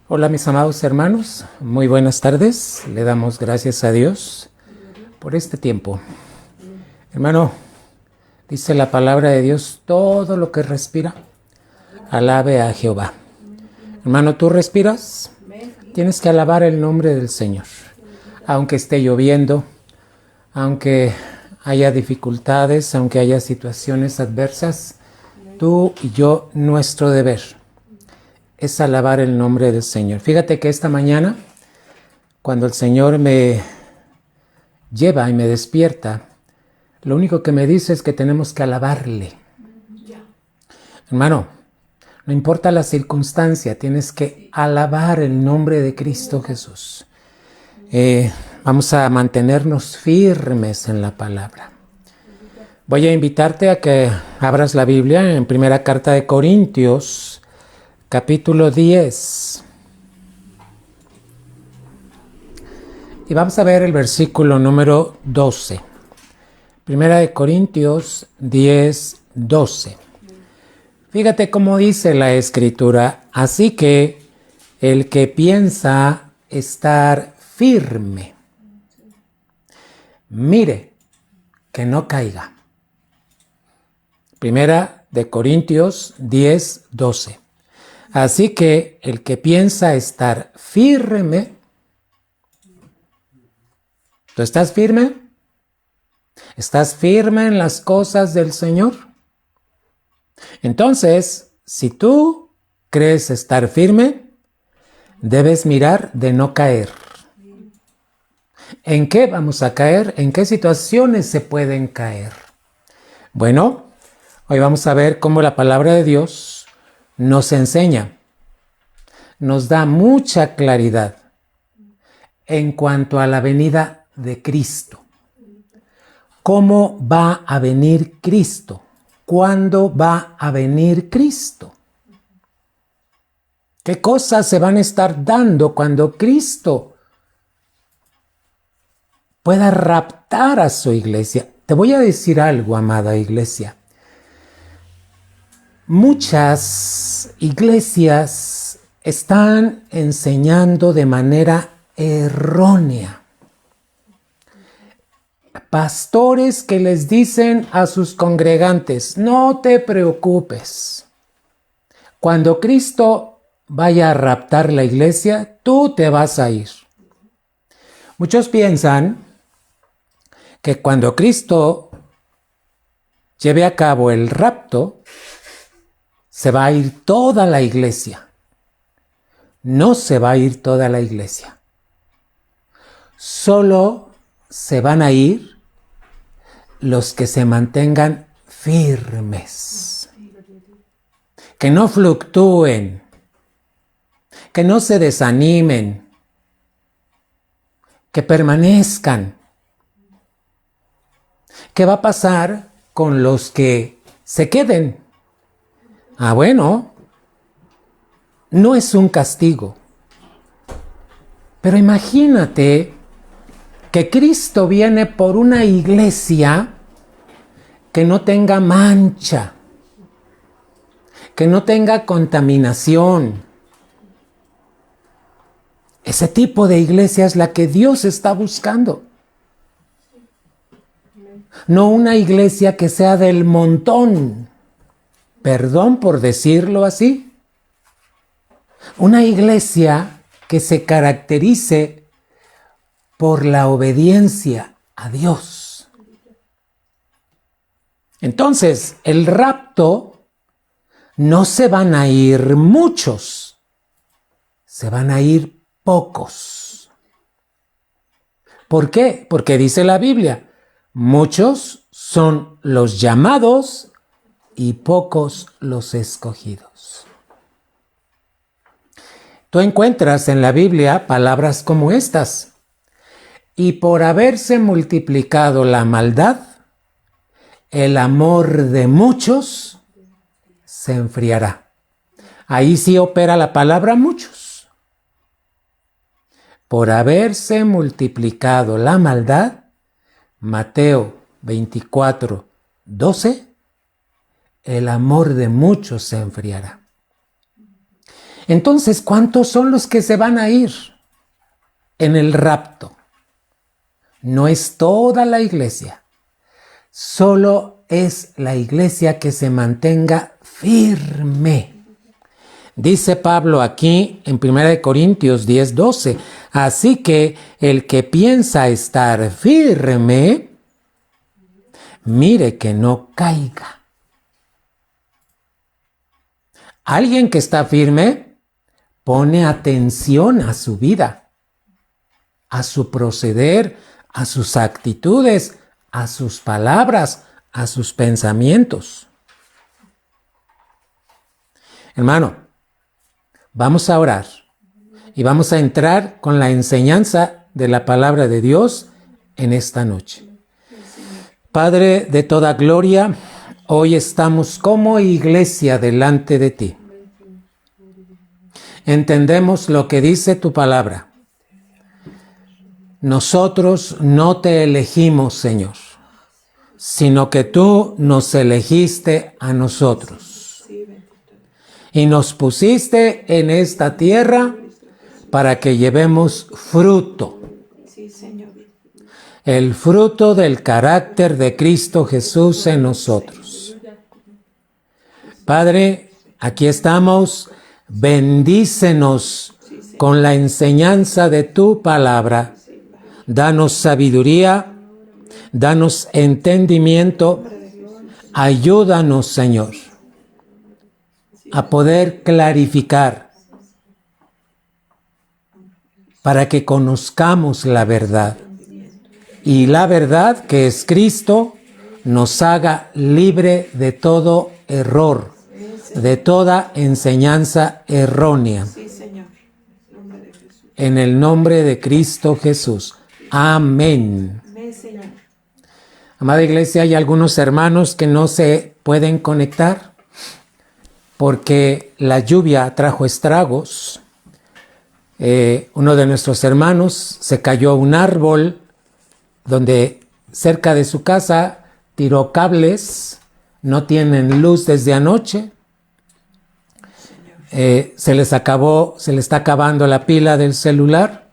Hola mis amados hermanos, muy buenas tardes. Le damos gracias a Dios por este tiempo. Hermano, dice la palabra de Dios, todo lo que respira, alabe a Jehová. Hermano, ¿tú respiras? Tienes que alabar el nombre del Señor. Aunque esté lloviendo, aunque haya dificultades, aunque haya situaciones adversas, tú y yo, nuestro deber es alabar el nombre del Señor. Fíjate que esta mañana, cuando el Señor me lleva y me despierta, lo único que me dice es que tenemos que alabarle. Hermano, no importa la circunstancia, tienes que alabar el nombre de Cristo Jesús. Vamos a mantenernos firmes en la palabra. Voy a invitarte a que abras la Biblia en primera carta de Corintios, capítulo 10. Y vamos a ver el versículo número 12. Primera de Corintios 10, 12. Fíjate cómo dice la Escritura. Así que el que piensa estar firme, mire que no caiga. Primera de Corintios 10, 12. Así que el que piensa estar firme, ¿tú estás firme? ¿Estás firme en las cosas del Señor? Entonces, si tú crees estar firme, debes mirar de no caer. ¿En qué vamos a caer? ¿En qué situaciones se pueden caer? Bueno, hoy vamos a ver cómo la palabra de Dios nos enseña, nos da mucha claridad en cuanto a la venida de Cristo. ¿Cómo va a venir Cristo? ¿Cuándo va a venir Cristo? ¿Qué cosas se van a estar dando cuando Cristo pueda raptar a su iglesia? Te voy a decir algo, amada iglesia. Muchas iglesias están enseñando de manera errónea. Pastores que les dicen a sus congregantes, no te preocupes. Cuando Cristo vaya a raptar la iglesia, tú te vas a ir. Muchos piensan que cuando Cristo lleve a cabo el rapto, se va a ir toda la iglesia. No se va a ir toda la iglesia. Solo se van a ir los que se mantengan firmes, que no fluctúen, que no se desanimen, que permanezcan. ¿Qué va a pasar con los que se queden? Bueno, no es un castigo, pero imagínate que Cristo viene por una iglesia que no tenga mancha, que no tenga contaminación. Ese tipo de iglesia es la que Dios está buscando. No una iglesia que sea del montón, perdón por decirlo así. Una iglesia que se caracterice por la obediencia a Dios. Entonces, el rapto, no se van a ir muchos, se van a ir pocos. ¿Por qué? Porque dice la Biblia, muchos son los llamados y pocos los escogidos. Tú encuentras en la Biblia palabras como estas. Y por haberse multiplicado la maldad, el amor de muchos se enfriará. Ahí sí opera la palabra muchos. Por haberse multiplicado la maldad, Mateo 24, 12, el amor de muchos se enfriará. Entonces, ¿cuántos son los que se van a ir en el rapto? No es toda la iglesia, solo es la iglesia que se mantenga firme. Dice Pablo aquí en 1 Corintios 10:12, así que el que piensa estar firme, mire que no caiga. Alguien que está firme pone atención a su vida, a su proceder, a sus actitudes, a sus palabras, a sus pensamientos. Hermano, vamos a orar y vamos a entrar con la enseñanza de la palabra de Dios en esta noche. Padre de toda gloria, hoy estamos como iglesia delante de ti. Entendemos lo que dice tu palabra. Nosotros no te elegimos, Señor, sino que tú nos elegiste a nosotros. Y nos pusiste en esta tierra para que llevemos fruto. El fruto del carácter de Cristo Jesús en nosotros. Padre, aquí estamos, bendícenos con la enseñanza de tu palabra. Danos sabiduría, danos entendimiento, ayúdanos, Señor, a poder clarificar para que conozcamos la verdad. Y la verdad, que es Cristo, nos haga libre de todo error, de toda enseñanza errónea. En el nombre de Cristo Jesús. Amén. Amada iglesia, hay algunos hermanos que no se pueden conectar porque la lluvia trajo estragos. Uno de nuestros hermanos se cayó a un árbol donde cerca de su casa tiró cables, no tienen luz desde anoche, se le está acabando la pila del celular,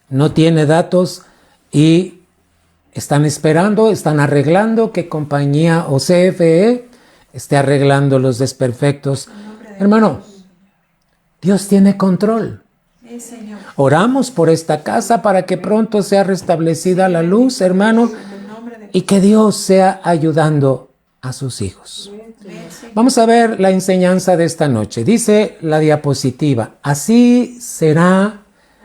no tiene datos y están esperando, están arreglando que compañía o CFE esté arreglando los desperfectos. Hermano, Dios tiene control. Oramos por esta casa para que pronto sea restablecida la luz, hermano, y que Dios sea ayudando a sus hijos. Vamos a ver la enseñanza de esta noche. Dice la diapositiva: así será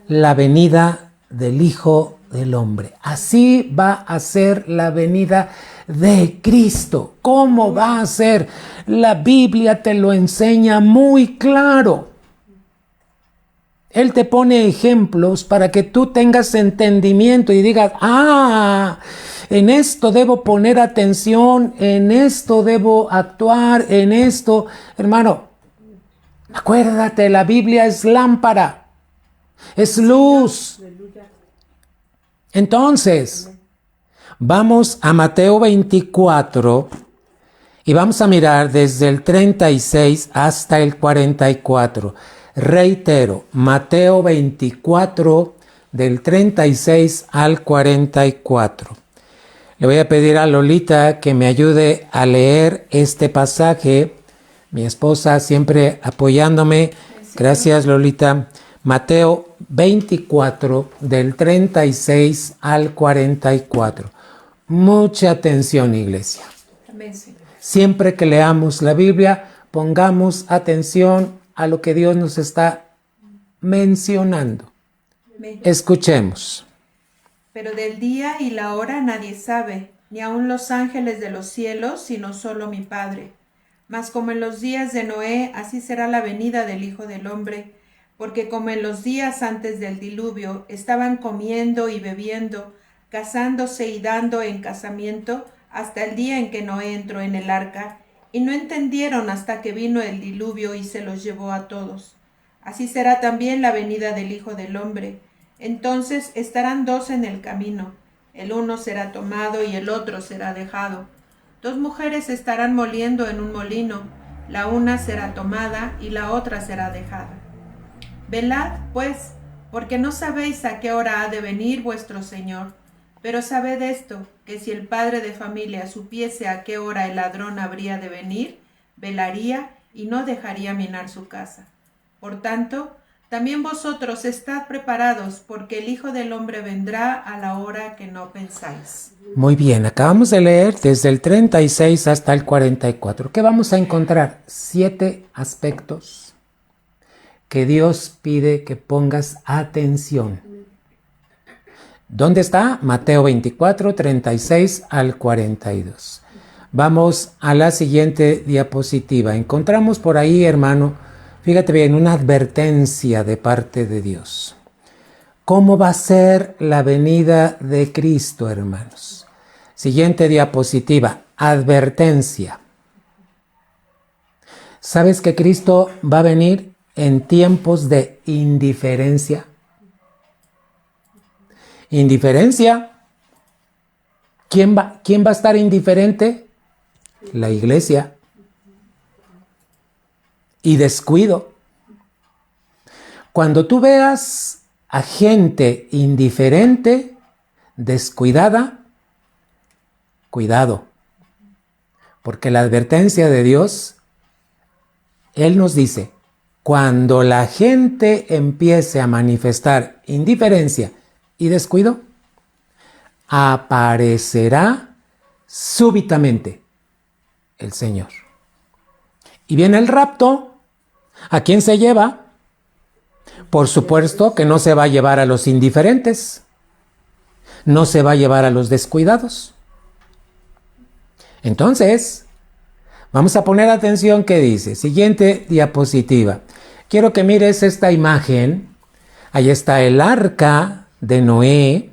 la venida del Hijo del Hombre. Así va a ser la venida de Cristo. ¿Cómo va a ser? La Biblia te lo enseña muy claro. Él te pone ejemplos para que tú tengas entendimiento y digas, en esto debo poner atención, en esto debo actuar, en esto. Hermano, acuérdate, la Biblia es lámpara, es luz. Entonces, vamos a Mateo 24 y vamos a mirar desde el 36 hasta el 44. Reitero, Mateo 24, del 36 al 44. Le voy a pedir a Lolita que me ayude a leer este pasaje. Mi esposa siempre apoyándome. Gracias, Lolita. Mateo 24, del 36 al 44. Mucha atención, iglesia. Siempre que leamos la Biblia, pongamos atención a lo que Dios nos está mencionando. Escuchemos. Pero del día y la hora nadie sabe, ni aun los ángeles de los cielos, sino solo mi Padre. Mas como en los días de Noé, así será la venida del Hijo del Hombre. Porque como en los días antes del diluvio, estaban comiendo y bebiendo, casándose y dando en casamiento, hasta el día en que Noé entró en el arca, y no entendieron hasta que vino el diluvio y se los llevó a todos. Así será también la venida del Hijo del Hombre. Entonces estarán dos en el camino, el uno será tomado y el otro será dejado. Dos mujeres estarán moliendo en un molino, la una será tomada y la otra será dejada. Velad, pues, porque no sabéis a qué hora ha de venir vuestro Señor. Pero sabed esto, que si el padre de familia supiese a qué hora el ladrón habría de venir, velaría y no dejaría minar su casa. Por tanto, también vosotros estad preparados, porque el Hijo del Hombre vendrá a la hora que no pensáis. Muy bien, acabamos de leer desde el 36 hasta el 44. ¿Qué vamos a encontrar? 7 aspectos que Dios pide que pongas atención. ¿Dónde está? Mateo 24, 36 al 42. Vamos a la siguiente diapositiva. Encontramos por ahí, hermano, fíjate bien, una advertencia de parte de Dios. ¿Cómo va a ser la venida de Cristo, hermanos? Siguiente diapositiva, advertencia. ¿Sabes que Cristo va a venir en tiempos de indiferencia? Indiferencia. ¿Quién va a estar indiferente? La iglesia. Y descuido. Cuando tú veas a gente indiferente, descuidada, cuidado. Porque la advertencia de Dios, Él nos dice, cuando la gente empiece a manifestar indiferencia y descuido, aparecerá súbitamente el Señor. Y viene el rapto. ¿A quién se lleva? Por supuesto que no se va a llevar a los indiferentes, no se va a llevar a los descuidados. Entonces, vamos a poner atención qué dice. Siguiente diapositiva. Quiero que mires esta imagen. Ahí está el arca de Noé.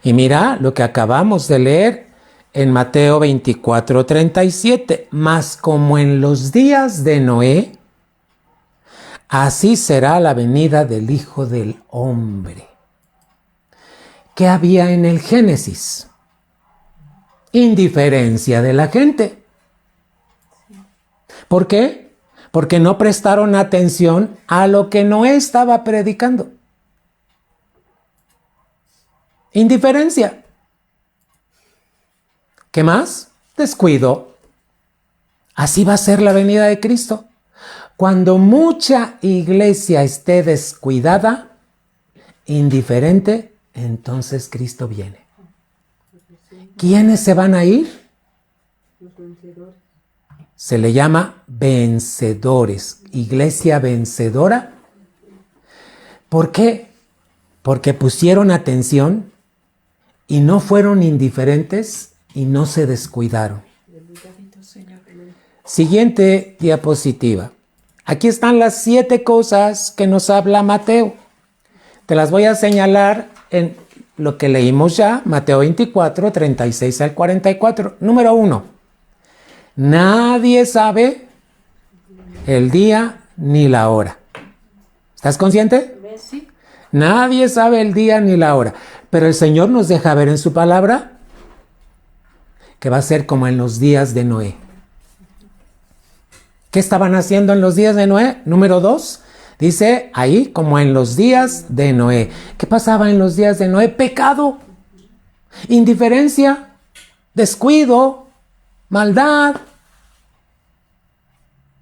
Y mira lo que acabamos de leer en Mateo 24, 37. Mas como en los días de Noé, así será la venida del Hijo del Hombre. ¿Qué había en el Génesis? Indiferencia de la gente. ¿Por qué? Porque no prestaron atención a lo que Noé estaba predicando. Indiferencia. ¿Qué más? Descuido. Así va a ser la venida de Cristo. Cuando mucha iglesia esté descuidada, indiferente, entonces Cristo viene. ¿Quiénes se van a ir? Los vencedores. Se le llama vencedores. Iglesia vencedora. ¿Por qué? Porque pusieron atención y no fueron indiferentes y no se descuidaron. Siguiente diapositiva. Aquí están las 7 cosas que nos habla Mateo. Te las voy a señalar en lo que leímos ya, Mateo 24, 36 al 44. Número 1. Nadie sabe el día ni la hora. ¿Estás consciente? Sí. Nadie sabe el día ni la hora. Pero el Señor nos deja ver en su palabra que va a ser como en los días de Noé. ¿Qué estaban haciendo en los días de Noé? Número 2, dice ahí, como en los días de Noé. ¿Qué pasaba en los días de Noé? Pecado, indiferencia, descuido, maldad.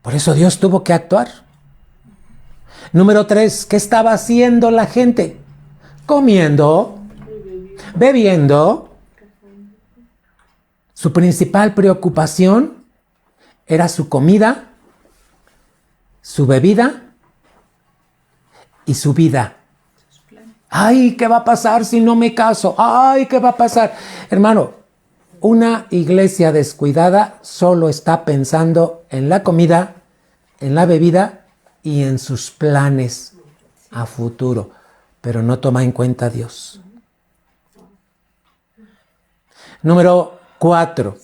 Por eso Dios tuvo que actuar. Número 3, ¿qué estaba haciendo la gente? Comiendo, bebiendo. Su principal preocupación era su comida, su bebida y su vida. Ay, ¿qué va a pasar si no me caso? Ay, ¿qué va a pasar? Hermano, una iglesia descuidada solo está pensando en la comida, en la bebida y en sus planes a futuro, pero no toma en cuenta a Dios. Número 4.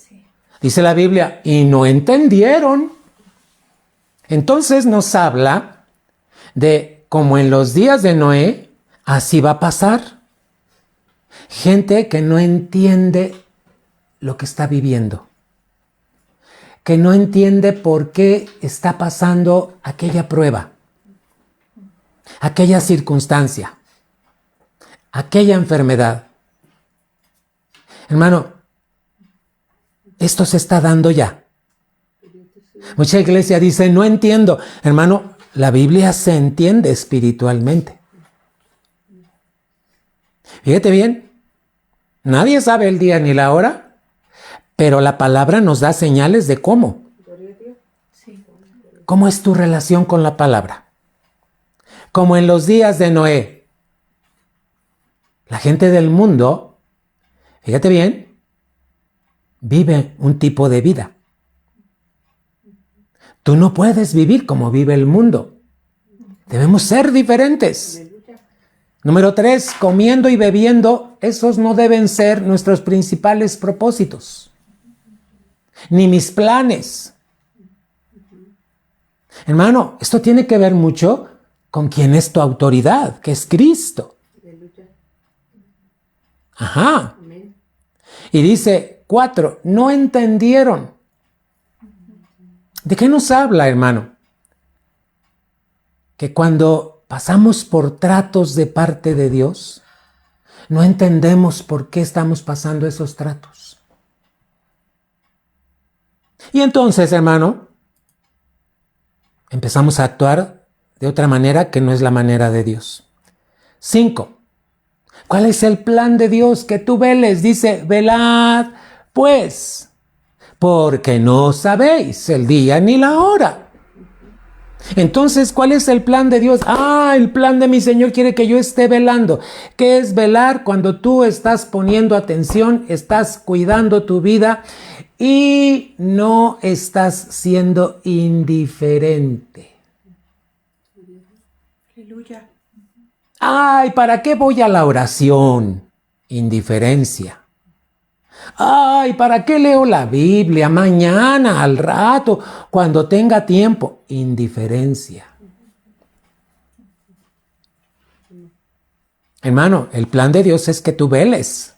Dice la Biblia, y no entendieron. Entonces nos habla de como en los días de Noé, así va a pasar. Gente que no entiende lo que está viviendo. Que no entiende por qué está pasando aquella prueba. aquella circunstancia, aquella enfermedad. Hermano, esto se está dando ya. Mucha iglesia dice, no entiendo. Hermano, la Biblia se entiende espiritualmente. Fíjate bien, nadie sabe el día ni la hora, pero la palabra nos da señales de cómo. ¿Cómo es tu relación con la palabra? Como en los días de Noé. La gente del mundo, fíjate bien, vive un tipo de vida. Tú no puedes vivir como vive el mundo. Debemos ser diferentes. Número 3, comiendo y bebiendo, esos no deben ser nuestros principales propósitos, ni mis planes. Hermano, esto tiene que ver mucho con quién es tu autoridad, que es Cristo. Ajá. Y dice 4, no entendieron. ¿De qué nos habla, hermano? Que cuando pasamos por tratos de parte de Dios, no entendemos por qué estamos pasando esos tratos. Y entonces, hermano, empezamos a actuar de otra manera que no es la manera de Dios. 5. ¿Cuál es el plan de Dios? Que tú veles. Dice, velad, pues, porque no sabéis el día ni la hora. Entonces, ¿cuál es el plan de Dios? El plan de mi Señor quiere que yo esté velando. ¿Qué es velar? Cuando tú estás poniendo atención, estás cuidando tu vida y no estás siendo indiferente. Aleluya. ¿Para qué voy a la oración? Indiferencia. ¿Para qué leo la Biblia? Mañana, al rato, cuando tenga tiempo. Indiferencia. Hermano, el plan de Dios es que tú veles,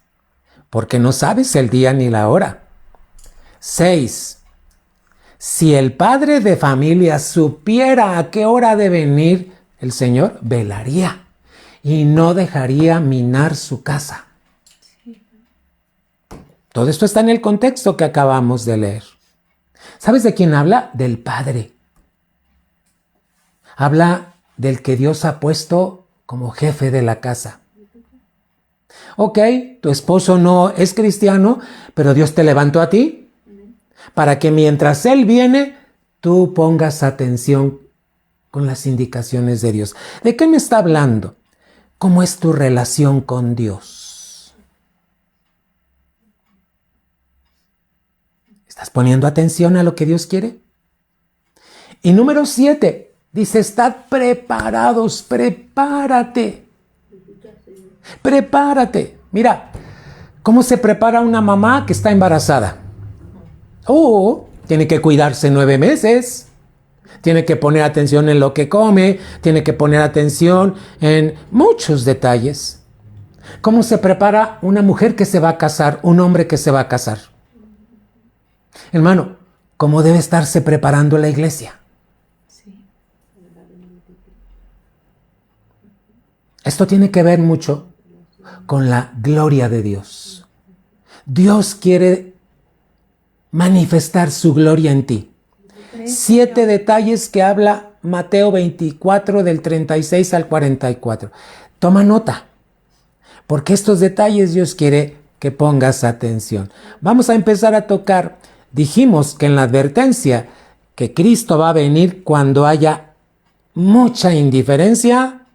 porque no sabes el día ni la hora. 6. Si el padre de familia supiera a qué hora de venir el Señor, velaría y no dejaría minar su casa. Todo esto está en el contexto que acabamos de leer. ¿Sabes de quién habla? Del Padre. Habla del que Dios ha puesto como jefe de la casa. Ok, tu esposo no es cristiano, pero Dios te levantó a ti para que mientras Él viene, tú pongas atención con las indicaciones de Dios. ¿De qué me está hablando? ¿Cómo es tu relación con Dios? ¿Estás poniendo atención a lo que Dios quiere? Y número 7, dice, estad preparados, prepárate. Prepárate. Mira, ¿cómo se prepara una mamá que está embarazada? Tiene que cuidarse 9 meses. Tiene que poner atención en lo que come. Tiene que poner atención en muchos detalles. ¿Cómo se prepara una mujer que se va a casar? Un hombre que se va a casar. Hermano, ¿cómo debe estarse preparando la iglesia? Sí. Esto tiene que ver mucho con la gloria de Dios. Dios quiere manifestar su gloria en ti. 7 detalles que habla Mateo 24 del 36 al 44. Toma nota, porque estos detalles Dios quiere que pongas atención. Vamos a empezar a tocar. Dijimos que en la advertencia que Cristo va a venir cuando haya mucha indiferencia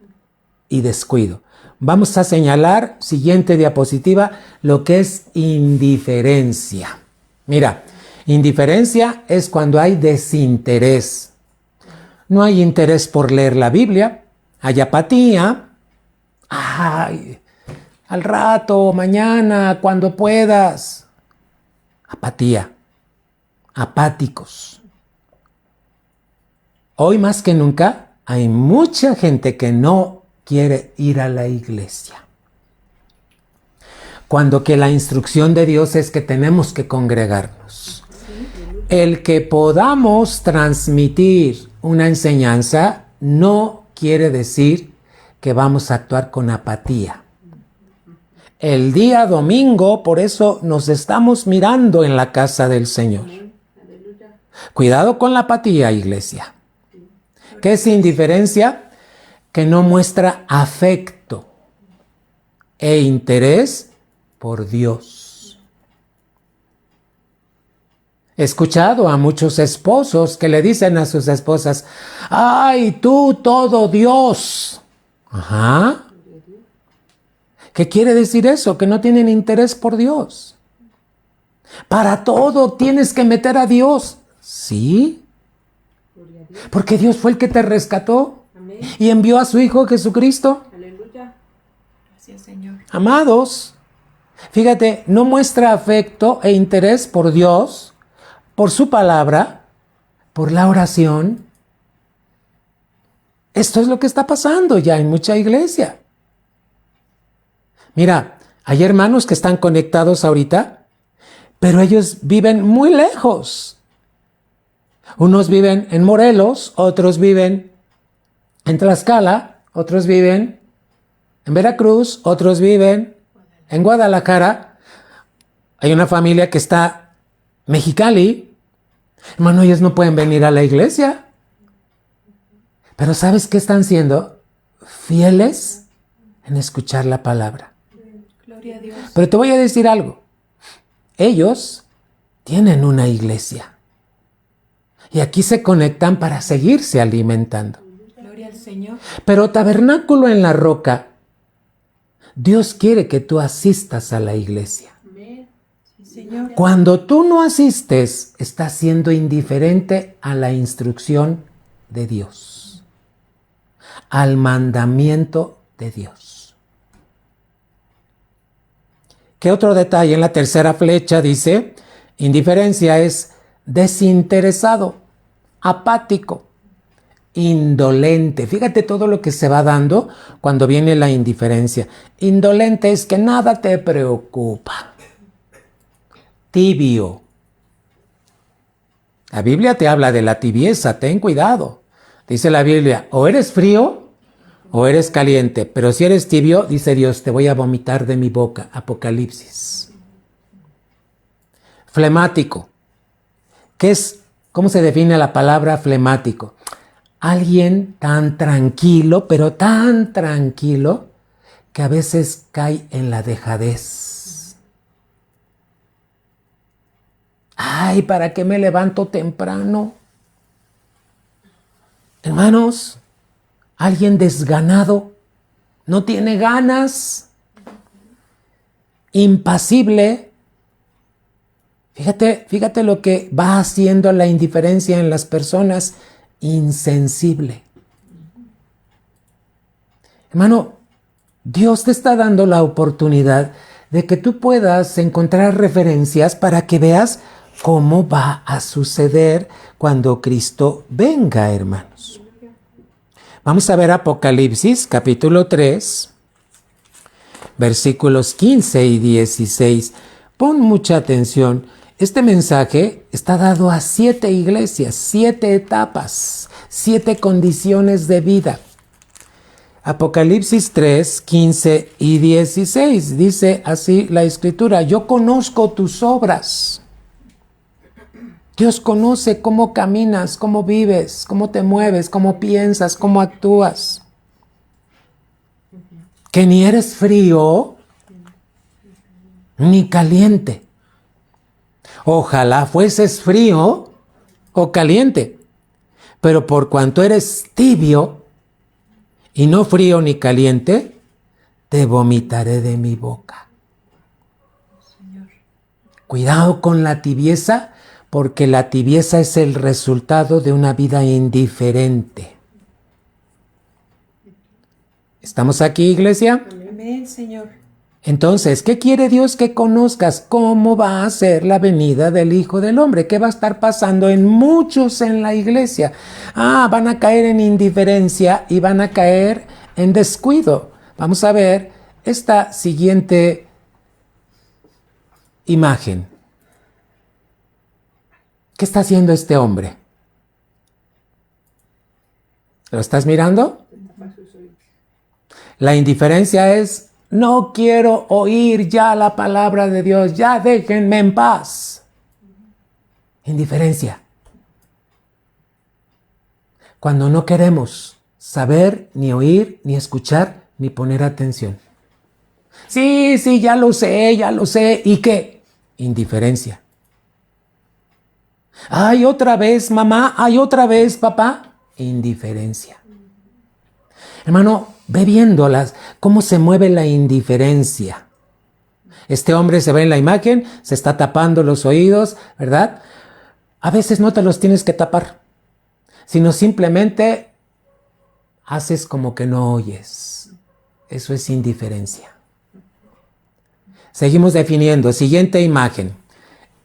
y descuido. Vamos a señalar, siguiente diapositiva, lo que es indiferencia. Mira, indiferencia es cuando hay desinterés. No hay interés por leer la Biblia, hay apatía. Al rato, mañana, cuando puedas. Apatía. Apáticos. Hoy más que nunca hay mucha gente que no quiere ir a la iglesia. Cuando que la instrucción de Dios es que tenemos que congregarnos. El que podamos transmitir una enseñanza no quiere decir que vamos a actuar con apatía. El día domingo, por eso nos estamos mirando en la casa del Señor. Cuidado con la apatía, iglesia. ¿Qué es indiferencia? Que no muestra afecto e interés por Dios. He escuchado a muchos esposos que le dicen a sus esposas: ¡ay, tú todo Dios! Ajá. ¿Qué quiere decir eso? Que no tienen interés por Dios. Para todo tienes que meter a Dios. Sí. Porque Dios fue el que te rescató. Amén. Y envió a su Hijo Jesucristo. Aleluya. Gracias, Señor. Amados, fíjate, no muestra afecto e interés por Dios, por su palabra, por la oración. Esto es lo que está pasando ya en mucha iglesia. Mira, hay hermanos que están conectados ahorita, pero ellos viven muy lejos. Unos viven en Morelos, otros viven en Tlaxcala, otros viven en Veracruz, otros viven en Guadalajara. Hay una familia que está en Mexicali. Hermano, ellos no pueden venir a la iglesia. Pero ¿sabes qué están siendo? Fieles en escuchar la palabra. Gloria a Dios. Pero te voy a decir algo. Ellos tienen una iglesia. Y aquí se conectan para seguirse alimentando. Gloria al Señor. Pero Tabernáculo en la Roca, Dios quiere que tú asistas a la iglesia. Amén. Sí, Señor. Cuando tú no asistes, estás siendo indiferente a la instrucción de Dios, al mandamiento de Dios. ¿Qué otro detalle? En la tercera flecha dice, indiferencia es desinteresado, apático, indolente. Fíjate todo lo que se va dando cuando viene la indiferencia. Indolente es que nada te preocupa. Tibio. La Biblia te habla de la tibieza, ten cuidado. Dice la Biblia, o eres frío o eres caliente, pero si eres tibio, dice Dios, te voy a vomitar de mi boca. Apocalipsis. Flemático. ¿Cómo se define la palabra flemático? Alguien tan tranquilo, pero tan tranquilo, que a veces cae en la dejadez. Ay, ¿para qué me levanto temprano? Hermanos, alguien desganado, no tiene ganas, impasible. Fíjate lo que va haciendo la indiferencia en las personas, insensible. Hermano, Dios te está dando la oportunidad de que tú puedas encontrar referencias para que veas cómo va a suceder cuando Cristo venga, hermanos. Vamos a ver Apocalipsis, capítulo 3, versículos 15 y 16. Pon mucha atención. Este mensaje está dado a 7 iglesias, 7 etapas, 7 condiciones de vida. Apocalipsis 3, 15 y 16. Dice así la Escritura: yo conozco tus obras. Dios conoce cómo caminas, cómo vives, cómo te mueves, cómo piensas, cómo actúas. Que ni eres frío ni caliente. Ojalá fueses frío o caliente, pero por cuanto eres tibio y no frío ni caliente, te vomitaré de mi boca. Señor. Cuidado con la tibieza, porque la tibieza es el resultado de una vida indiferente. ¿Estamos aquí, iglesia? Amén, Señor. Entonces, ¿qué quiere Dios que conozcas? ¿Cómo va a ser la venida del Hijo del Hombre? ¿Qué va a estar pasando en muchos en la iglesia? Van a caer en indiferencia y van a caer en descuido. Vamos a ver esta siguiente imagen. ¿Qué está haciendo este hombre? ¿Lo estás mirando? La indiferencia es, no quiero oír ya la palabra de Dios, ya déjenme en paz. Indiferencia. Cuando no queremos saber, ni oír, ni escuchar, ni poner atención. Sí, ya lo sé. ¿Y qué? Indiferencia. Ay, otra vez, mamá. Ay, otra vez, papá. Indiferencia. Hermano, ve viéndolas, cómo se mueve la indiferencia. Este hombre se ve en la imagen, se está tapando los oídos, ¿verdad? A veces no te los tienes que tapar, sino simplemente haces como que no oyes. Eso es indiferencia. Seguimos definiendo. Siguiente imagen.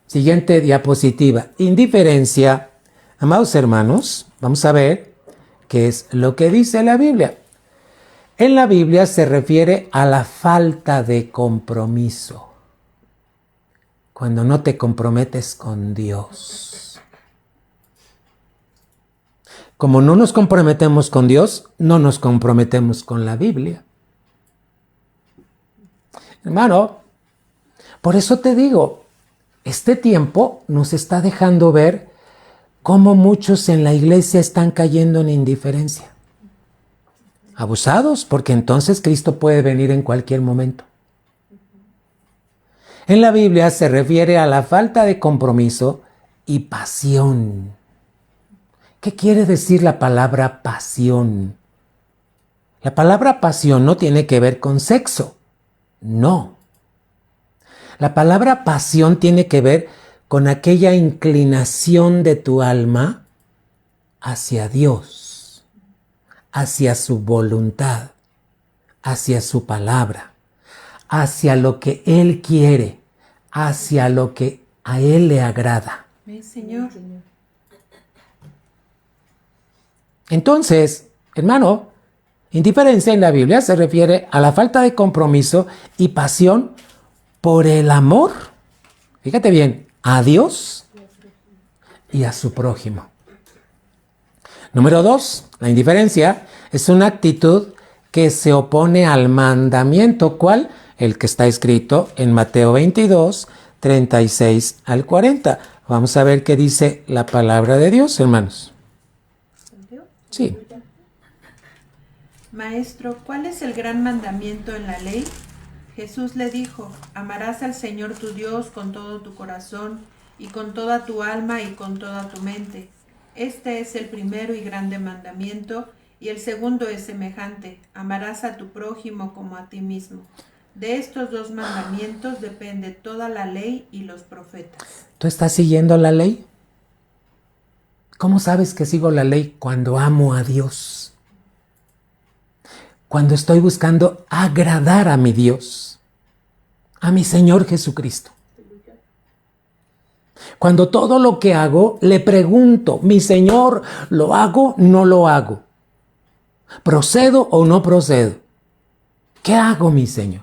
Siguiente diapositiva. Indiferencia. Amados hermanos, vamos a ver qué es lo que dice la Biblia. En la Biblia se refiere a la falta de compromiso. Cuando no te comprometes con Dios. Como no nos comprometemos con Dios, no nos comprometemos con la Biblia. Hermano, por eso te digo, este tiempo nos está dejando ver cómo muchos en la iglesia están cayendo en indiferencia. Abusados, porque entonces Cristo puede venir en cualquier momento. En la Biblia se refiere a la falta de compromiso y pasión. ¿Qué quiere decir la palabra pasión? La palabra pasión no tiene que ver con sexo. No. La palabra pasión tiene que ver con aquella inclinación de tu alma hacia Dios, hacia su voluntad, hacia su palabra, hacia lo que Él quiere, hacia lo que a Él le agrada. Sí, Señor. Entonces, hermano, indiferencia en la Biblia se refiere a la falta de compromiso y pasión por el amor, fíjate bien, a Dios y a su prójimo. Número 2, la indiferencia es una actitud que se opone al mandamiento, ¿cuál? El que está escrito en Mateo 22, 36 al 40. Vamos a ver qué dice la palabra de Dios, hermanos. Sí. Maestro, ¿cuál es el gran mandamiento en la ley? Jesús le dijo, amarás al Señor tu Dios con todo tu corazón y con toda tu alma y con toda tu mente. Este es el primero y grande mandamiento, y el segundo es semejante, amarás a tu prójimo como a ti mismo. De estos dos mandamientos depende toda la ley y los profetas. ¿Tú estás siguiendo la ley? ¿Cómo sabes que sigo la ley? Cuando amo a Dios. Cuando estoy buscando agradar a mi Dios, a mi Señor Jesucristo. Cuando todo lo que hago le pregunto, mi Señor, ¿lo hago? ¿No lo hago? ¿Procedo o no procedo? ¿Qué hago, mi Señor?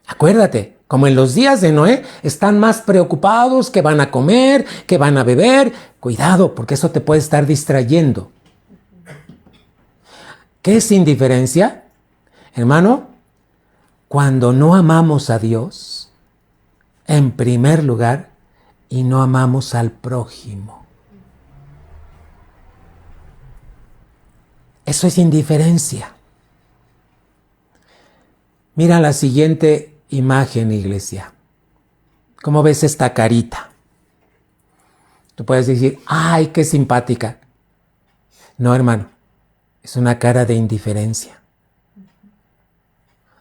Acuérdate, como en los días de Noé, están más preocupados que van a comer, que van a beber. Cuidado, porque eso te puede estar distrayendo. ¿Qué es indiferencia? Hermano, cuando no amamos a Dios, en primer lugar, y no amamos al prójimo. Eso es indiferencia. Mira la siguiente imagen, iglesia. ¿Cómo ves esta carita? Tú puedes decir, ¡ay, qué simpática! No, hermano, es una cara de indiferencia.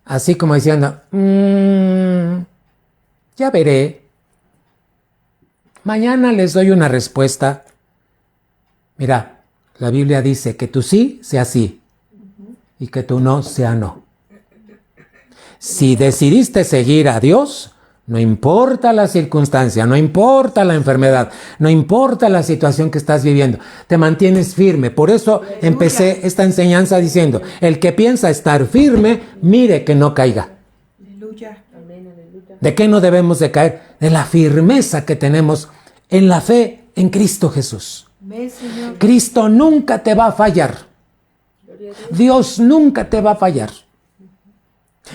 Así como diciendo, ya veré. Mañana les doy una respuesta. Mira, la Biblia dice que tu sí sea sí y que tu no sea no. Si decidiste seguir a Dios, no importa la circunstancia, no importa la enfermedad, no importa la situación que estás viviendo, te mantienes firme. Por eso empecé esta enseñanza diciendo, el que piensa estar firme, mire que no caiga. Aleluya. ¿De qué no debemos de caer? De la firmeza que tenemos en la fe en Cristo Jesús. Ve, Señor. Cristo nunca te va a fallar. Dios nunca te va a fallar.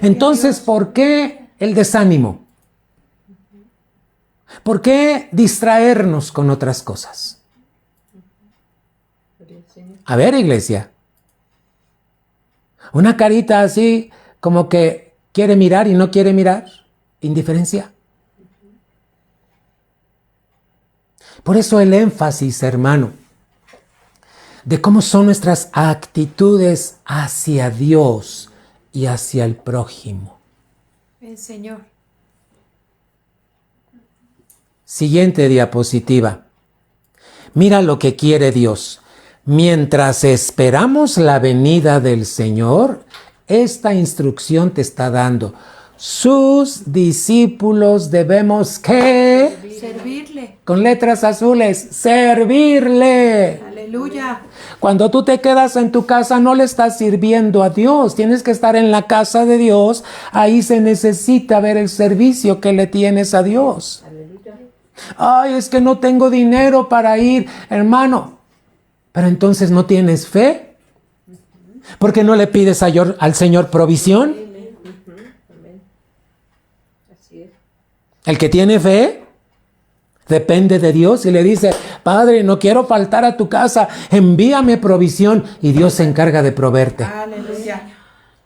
Entonces, ¿por qué el desánimo? ¿Por qué distraernos con otras cosas? A ver, iglesia. Una carita así como que quiere mirar y no quiere mirar. Indiferencia. Por eso el énfasis, hermano, de cómo son nuestras actitudes hacia Dios y hacia el prójimo. Señor. Siguiente diapositiva. Mira lo que quiere Dios. Mientras esperamos la venida del Señor, esta instrucción te está dando. Sus discípulos debemos, ¿qué? Servirle. Con letras azules, servirle. Aleluya. Cuando tú te quedas en tu casa no le estás sirviendo a Dios, tienes que estar en la casa de Dios, ahí se necesita ver el servicio que le tienes a Dios. Aleluya. Ay, es que no tengo dinero para ir, hermano, pero entonces no tienes fe, porque no le pides al Señor provisión. Amén. Así es. El que tiene fe depende de Dios y le dice, Padre, no quiero faltar a tu casa, envíame provisión y Dios se encarga de proveerte. Aleluya.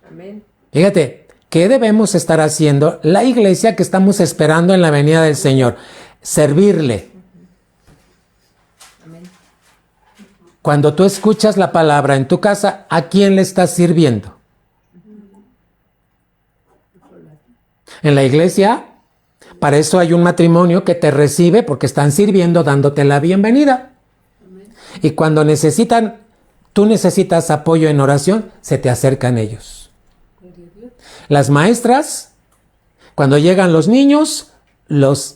Amén. Fíjate, ¿qué debemos estar haciendo la iglesia que estamos esperando en la venida del Señor? Servirle. Amén. Cuando tú escuchas la palabra en tu casa, ¿a quién le estás sirviendo? En la iglesia, para eso hay un matrimonio que te recibe porque están sirviendo dándote la bienvenida. Y cuando tú necesitas apoyo en oración, se te acercan ellos. Las maestras, cuando llegan los niños, los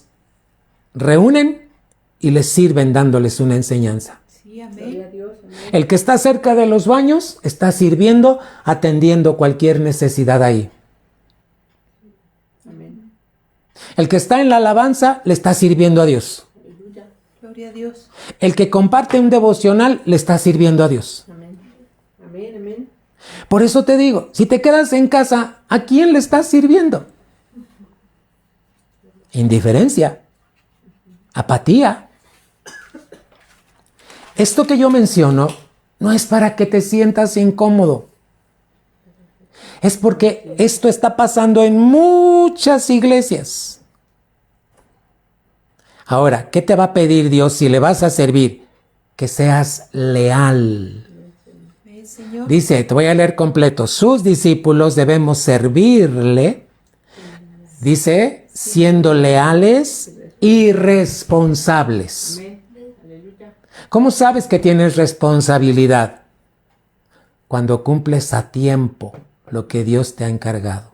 reúnen y les sirven dándoles una enseñanza. Sí, amén. Gloria a Dios. Amén. El que está cerca de los baños está sirviendo, atendiendo cualquier necesidad ahí. Amén. El que está en la alabanza le está sirviendo a Dios. Aleluya. Gloria a Dios. El que comparte un devocional le está sirviendo a Dios. Amén. Amén. Amén. Por eso te digo, si te quedas en casa, ¿a quién le estás sirviendo? Indiferencia, apatía. Esto que yo menciono no es para que te sientas incómodo. Es porque esto está pasando en muchas iglesias. Ahora, ¿qué te va a pedir Dios si le vas a servir? Que seas leal. Amén, Señor. Dice, te voy a leer completo. Sus discípulos debemos servirle, dice, siendo leales y responsables. Amén. Aleluya. ¿Cómo sabes que tienes responsabilidad? Cuando cumples a tiempo lo que Dios te ha encargado.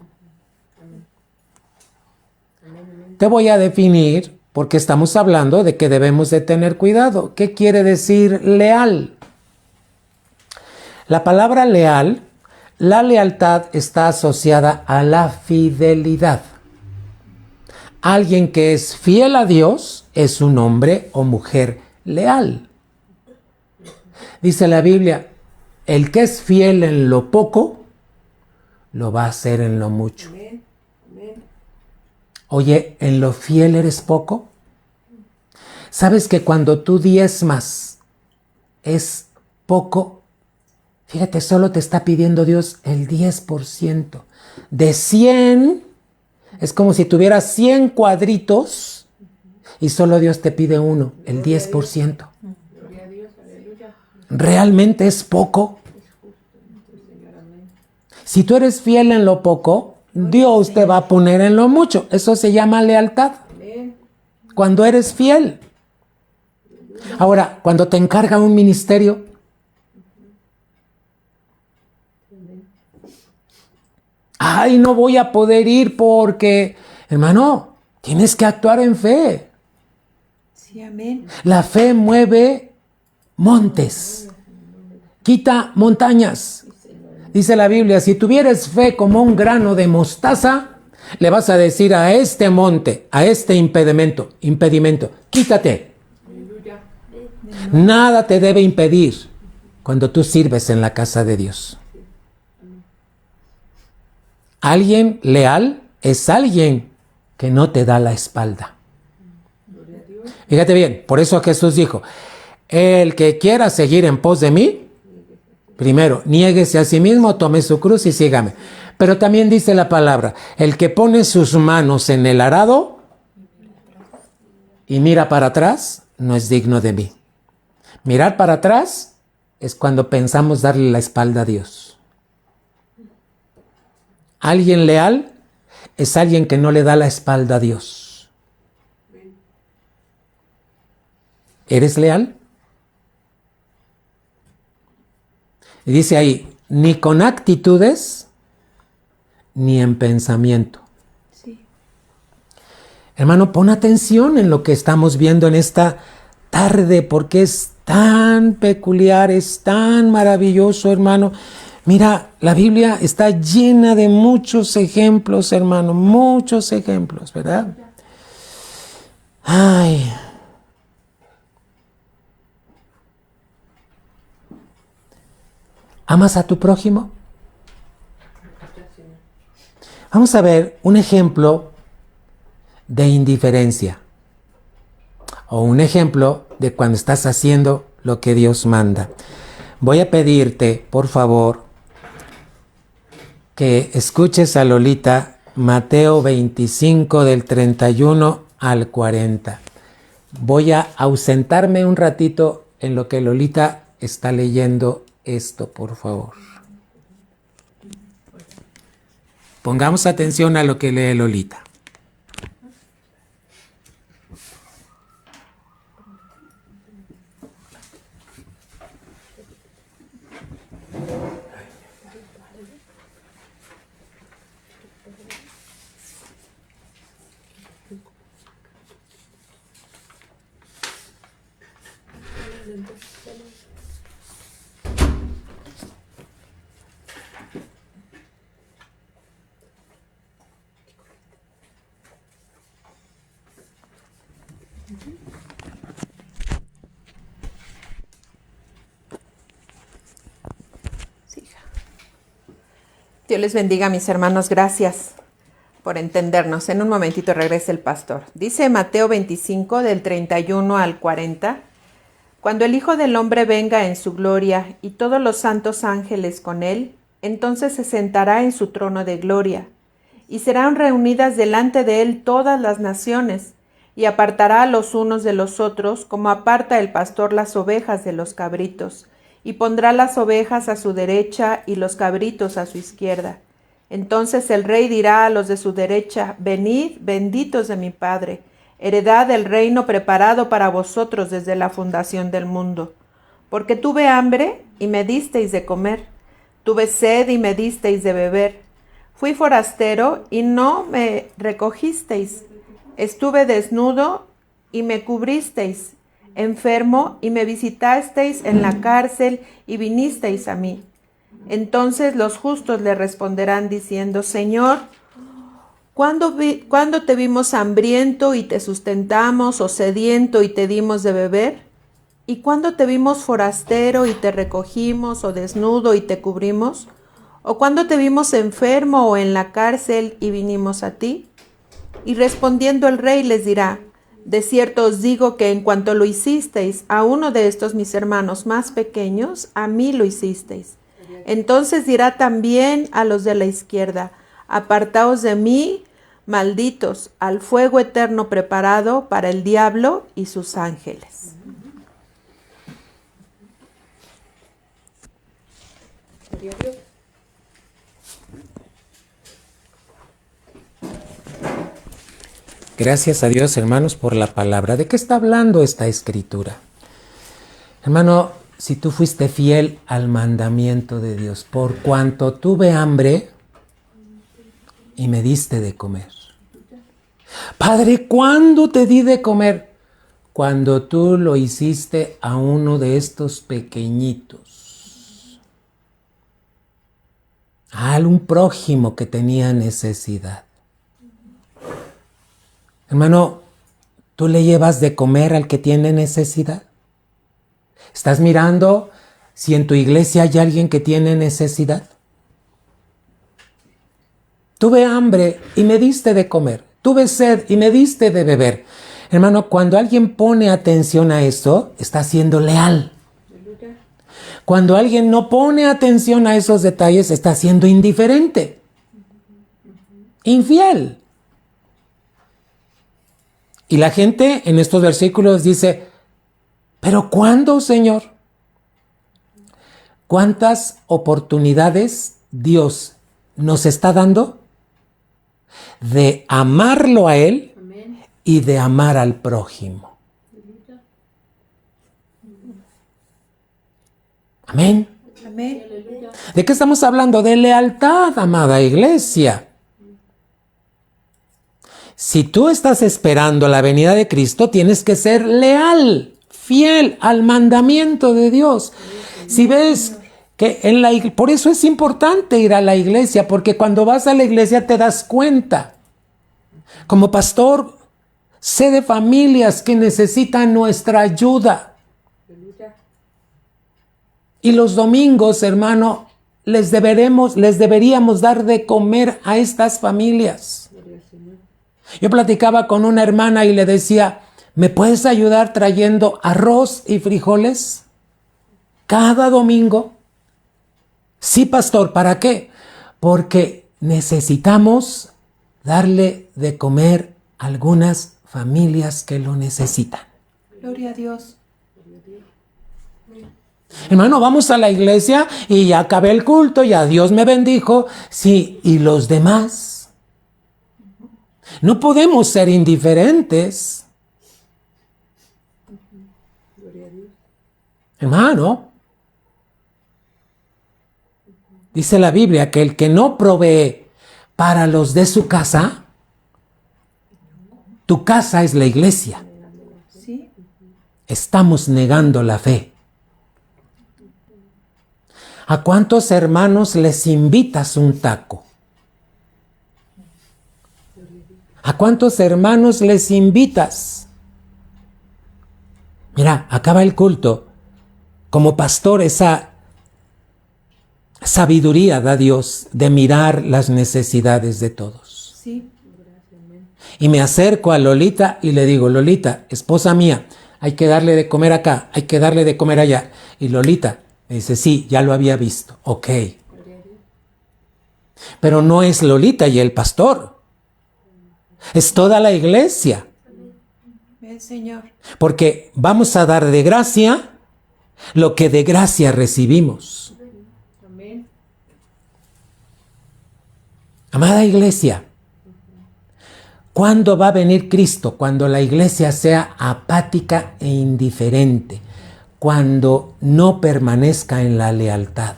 Te voy a definir, porque estamos hablando de que debemos de tener cuidado. ¿Qué quiere decir leal? La palabra leal, la lealtad está asociada a la fidelidad. Alguien que es fiel a Dios es un hombre o mujer leal. Dice la Biblia, el que es fiel en lo poco, lo va a hacer en lo mucho. Amén. Amén. Oye, ¿en lo fiel eres poco? ¿Sabes que cuando tú diezmas es poco? Fíjate, solo te está pidiendo Dios el 10%. De 100, es como si tuvieras 100 cuadritos y solo Dios te pide uno, el 10%. Gloria a Dios. Aleluya. ¿Realmente es poco? Si tú eres fiel en lo poco, Dios te va a poner en lo mucho. Eso se llama lealtad. Amén. Cuando eres fiel. Ahora, cuando te encarga un ministerio, ay, no voy a poder ir porque, hermano, tienes que actuar en fe. Sí, amén. La fe mueve montes, quita montañas. Dice la Biblia, si tuvieres fe como un grano de mostaza, le vas a decir a este monte, a este impedimento, quítate. Aleluya. Nada te debe impedir cuando tú sirves en la casa de Dios. Alguien leal es alguien que no te da la espalda. Fíjate bien, por eso Jesús dijo, el que quiera seguir en pos de mí, primero, niéguese a sí mismo, tome su cruz y sígame. Pero también dice la palabra, el que pone sus manos en el arado y mira para atrás, no es digno de mí. Mirar para atrás es cuando pensamos darle la espalda a Dios. Alguien leal es alguien que no le da la espalda a Dios. ¿Eres leal? Y dice ahí, ni con actitudes, ni en pensamiento. Sí. Hermano, pon atención en lo que estamos viendo en esta tarde, porque es tan peculiar, es tan maravilloso, hermano. Mira, la Biblia está llena de muchos ejemplos, hermano, muchos ejemplos, ¿verdad? Ay. ¿Amas a tu prójimo? Vamos a ver un ejemplo de indiferencia o un ejemplo de cuando estás haciendo lo que Dios manda. Voy a pedirte, por favor, que escuches a Lolita Mateo 25 del 31 al 40. Voy a ausentarme un ratito en lo que Lolita está leyendo esto, por favor. Pongamos atención a lo que lee Lolita. Dios les bendiga, mis hermanos. Gracias por entendernos. En un momentito regresa el pastor. Dice Mateo 25, del 31 al 40. Cuando el Hijo del Hombre venga en su gloria y todos los santos ángeles con él, entonces se sentará en su trono de gloria, y serán reunidas delante de él todas las naciones, y apartará a los unos de los otros, como aparta el pastor las ovejas de los cabritos, y pondrá las ovejas a su derecha y los cabritos a su izquierda. Entonces el rey dirá a los de su derecha, venid, benditos de mi Padre, heredad del reino preparado para vosotros desde la fundación del mundo. Porque tuve hambre y me disteis de comer, tuve sed y me disteis de beber, fui forastero y no me recogisteis, estuve desnudo y me cubristeis, enfermo y me visitasteis en la cárcel y vinisteis a mí. Entonces los justos le responderán diciendo, Señor, ¿cuándo te vimos hambriento y te sustentamos, o sediento y te dimos de beber? ¿Y cuándo te vimos forastero y te recogimos, o desnudo y te cubrimos? ¿O cuándo te vimos enfermo o en la cárcel y vinimos a ti? Y respondiendo el rey les dirá, de cierto os digo que en cuanto lo hicisteis a uno de estos mis hermanos más pequeños, a mí lo hicisteis. Entonces dirá también a los de la izquierda, apartaos de mí, malditos, al fuego eterno preparado para el diablo y sus ángeles. Gracias a Dios, hermanos, por la palabra. ¿De qué está hablando esta escritura? Hermano, si tú fuiste fiel al mandamiento de Dios, por cuanto tuve hambre y me diste de comer. Padre, ¿cuándo te di de comer? Cuando tú lo hiciste a uno de estos pequeñitos, a un prójimo que tenía necesidad. Hermano, ¿tú le llevas de comer al que tiene necesidad? ¿Estás mirando si en tu iglesia hay alguien que tiene necesidad? Tuve hambre y me diste de comer. Tuve sed y me diste de beber. Hermano, cuando alguien pone atención a eso, está siendo leal. Cuando alguien no pone atención a esos detalles, está siendo indiferente, infiel. Y la gente en estos versículos dice, ¿pero cuándo, Señor? ¿Cuántas oportunidades Dios nos está dando de amarlo a Él y de amar al prójimo? Amén. Amén. ¿De qué estamos hablando? De lealtad, amada iglesia. Si tú estás esperando la venida de Cristo, tienes que ser leal, fiel al mandamiento de Dios. Si ves que por eso es importante ir a la iglesia, porque cuando vas a la iglesia te das cuenta. Como pastor, sé de familias que necesitan nuestra ayuda. Y los domingos, hermano, les deberíamos dar de comer a estas familias. Yo platicaba con una hermana y le decía, ¿me puedes ayudar trayendo arroz y frijoles cada domingo? Sí, pastor, ¿para qué? Porque necesitamos darle de comer a algunas familias que lo necesitan. Gloria a Dios. Hermano, vamos a la iglesia y ya acabé el culto, ya Dios me bendijo. Sí, ¿y los demás? No podemos ser indiferentes. Hermano, dice la Biblia que el que no provee para los de su casa, tu casa es la iglesia. ¿Sí? Estamos negando la fe. ¿A cuántos hermanos les invitas un taco? ¿A cuántos hermanos les invitas? Mira, acaba el culto. Como pastor, esa sabiduría da Dios de mirar las necesidades de todos. Sí. Y me acerco a Lolita y le digo, Lolita, esposa mía, hay que darle de comer acá, hay que darle de comer allá. Y Lolita me dice, sí, ya lo había visto. Ok. Pero no es Lolita y el pastor. Es toda la iglesia. Ven, Señor. Porque vamos a dar de gracia lo que de gracia recibimos. Amada iglesia, ¿cuándo va a venir Cristo? Cuando la iglesia sea apática e indiferente. Cuando no permanezca en la lealtad.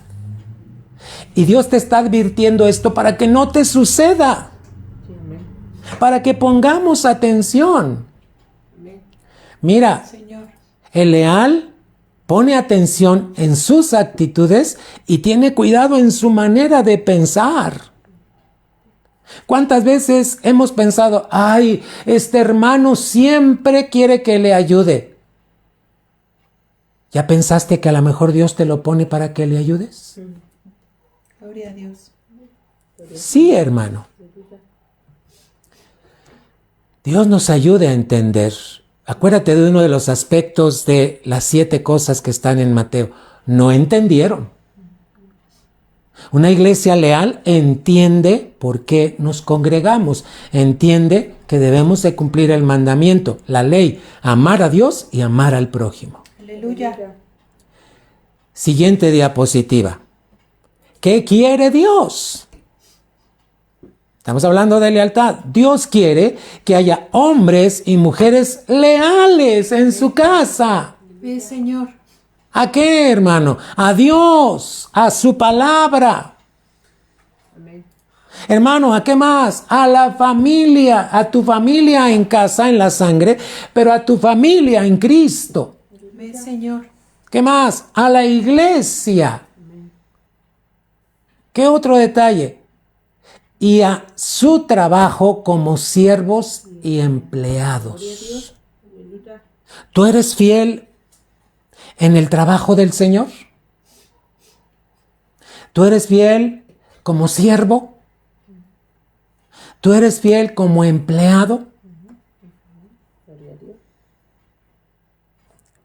Y Dios te está advirtiendo esto para que no te suceda. Para que pongamos atención. Mira, Señor. el leal pone atención en sus actitudes y tiene cuidado en su manera de pensar. ¿Cuántas veces hemos pensado, ay, este hermano siempre quiere que le ayude? ¿Ya pensaste que a lo mejor Dios te lo pone para que le ayudes? Gloria a Dios. Sí, hermano. Dios nos ayude a entender. Acuérdate de uno de los aspectos de las 7 cosas que están en Mateo. No entendieron. Una iglesia leal entiende por qué nos congregamos. Entiende que debemos de cumplir el mandamiento, la ley, amar a Dios y amar al prójimo. Aleluya. Siguiente diapositiva. ¿Qué quiere Dios? Estamos hablando de lealtad. Dios quiere que haya hombres y mujeres leales en su casa. Ven, Señor. ¿A qué, hermano? A Dios, a su palabra. Hermano, ¿a qué más? A la familia, a tu familia en casa, en la sangre, pero a tu familia en Cristo. Ven, Señor. ¿Qué más? A la iglesia. ¿Qué otro detalle? Y a su trabajo como siervos y empleados. ¿Tú eres fiel en el trabajo del Señor? ¿Tú eres fiel como siervo? ¿Tú eres fiel como empleado?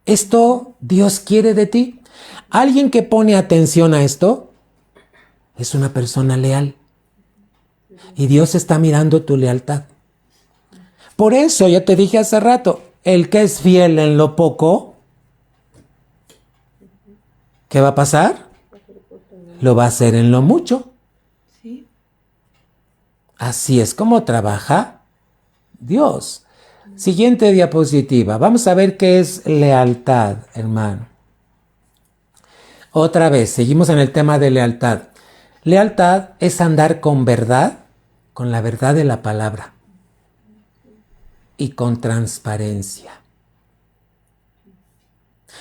¿Esto Dios quiere de ti? Alguien que pone atención a esto es una persona leal. Y Dios está mirando tu lealtad. Por eso yo te dije hace rato, el que es fiel en lo poco, ¿qué va a pasar? Lo va a hacer en lo mucho. Sí. Así es como trabaja Dios. Siguiente diapositiva. Vamos a ver qué es lealtad, hermano. Otra vez, seguimos en el tema de lealtad. Lealtad es andar con verdad, con la verdad de la palabra y con transparencia.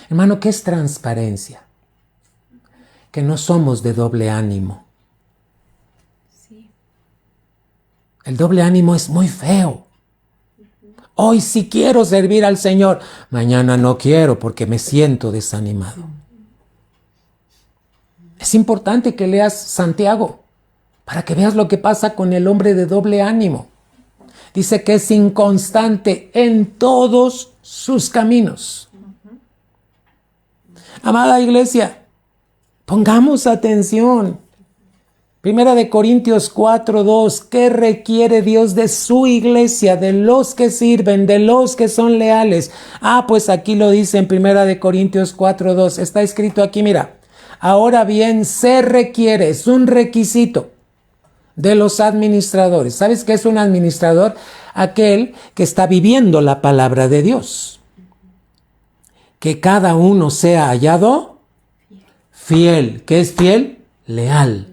Hermano, ¿qué es transparencia? Que no somos de doble ánimo. Sí. El doble ánimo es muy feo. Hoy sí quiero servir al Señor, mañana no quiero porque me siento desanimado. Es importante que leas Santiago para que veas lo que pasa con el hombre de doble ánimo. Dice que es inconstante en todos sus caminos. Amada iglesia, pongamos atención. Primera de Corintios 4:2, ¿qué requiere Dios de su iglesia, de los que sirven, de los que son leales? Pues aquí lo dice en Primera de Corintios 4:2, está escrito aquí, mira. Ahora bien, se requiere, es un requisito de los administradores. ¿Sabes qué es un administrador? Aquel que está viviendo la palabra de Dios. Que cada uno sea hallado fiel. ¿Qué es fiel? Leal.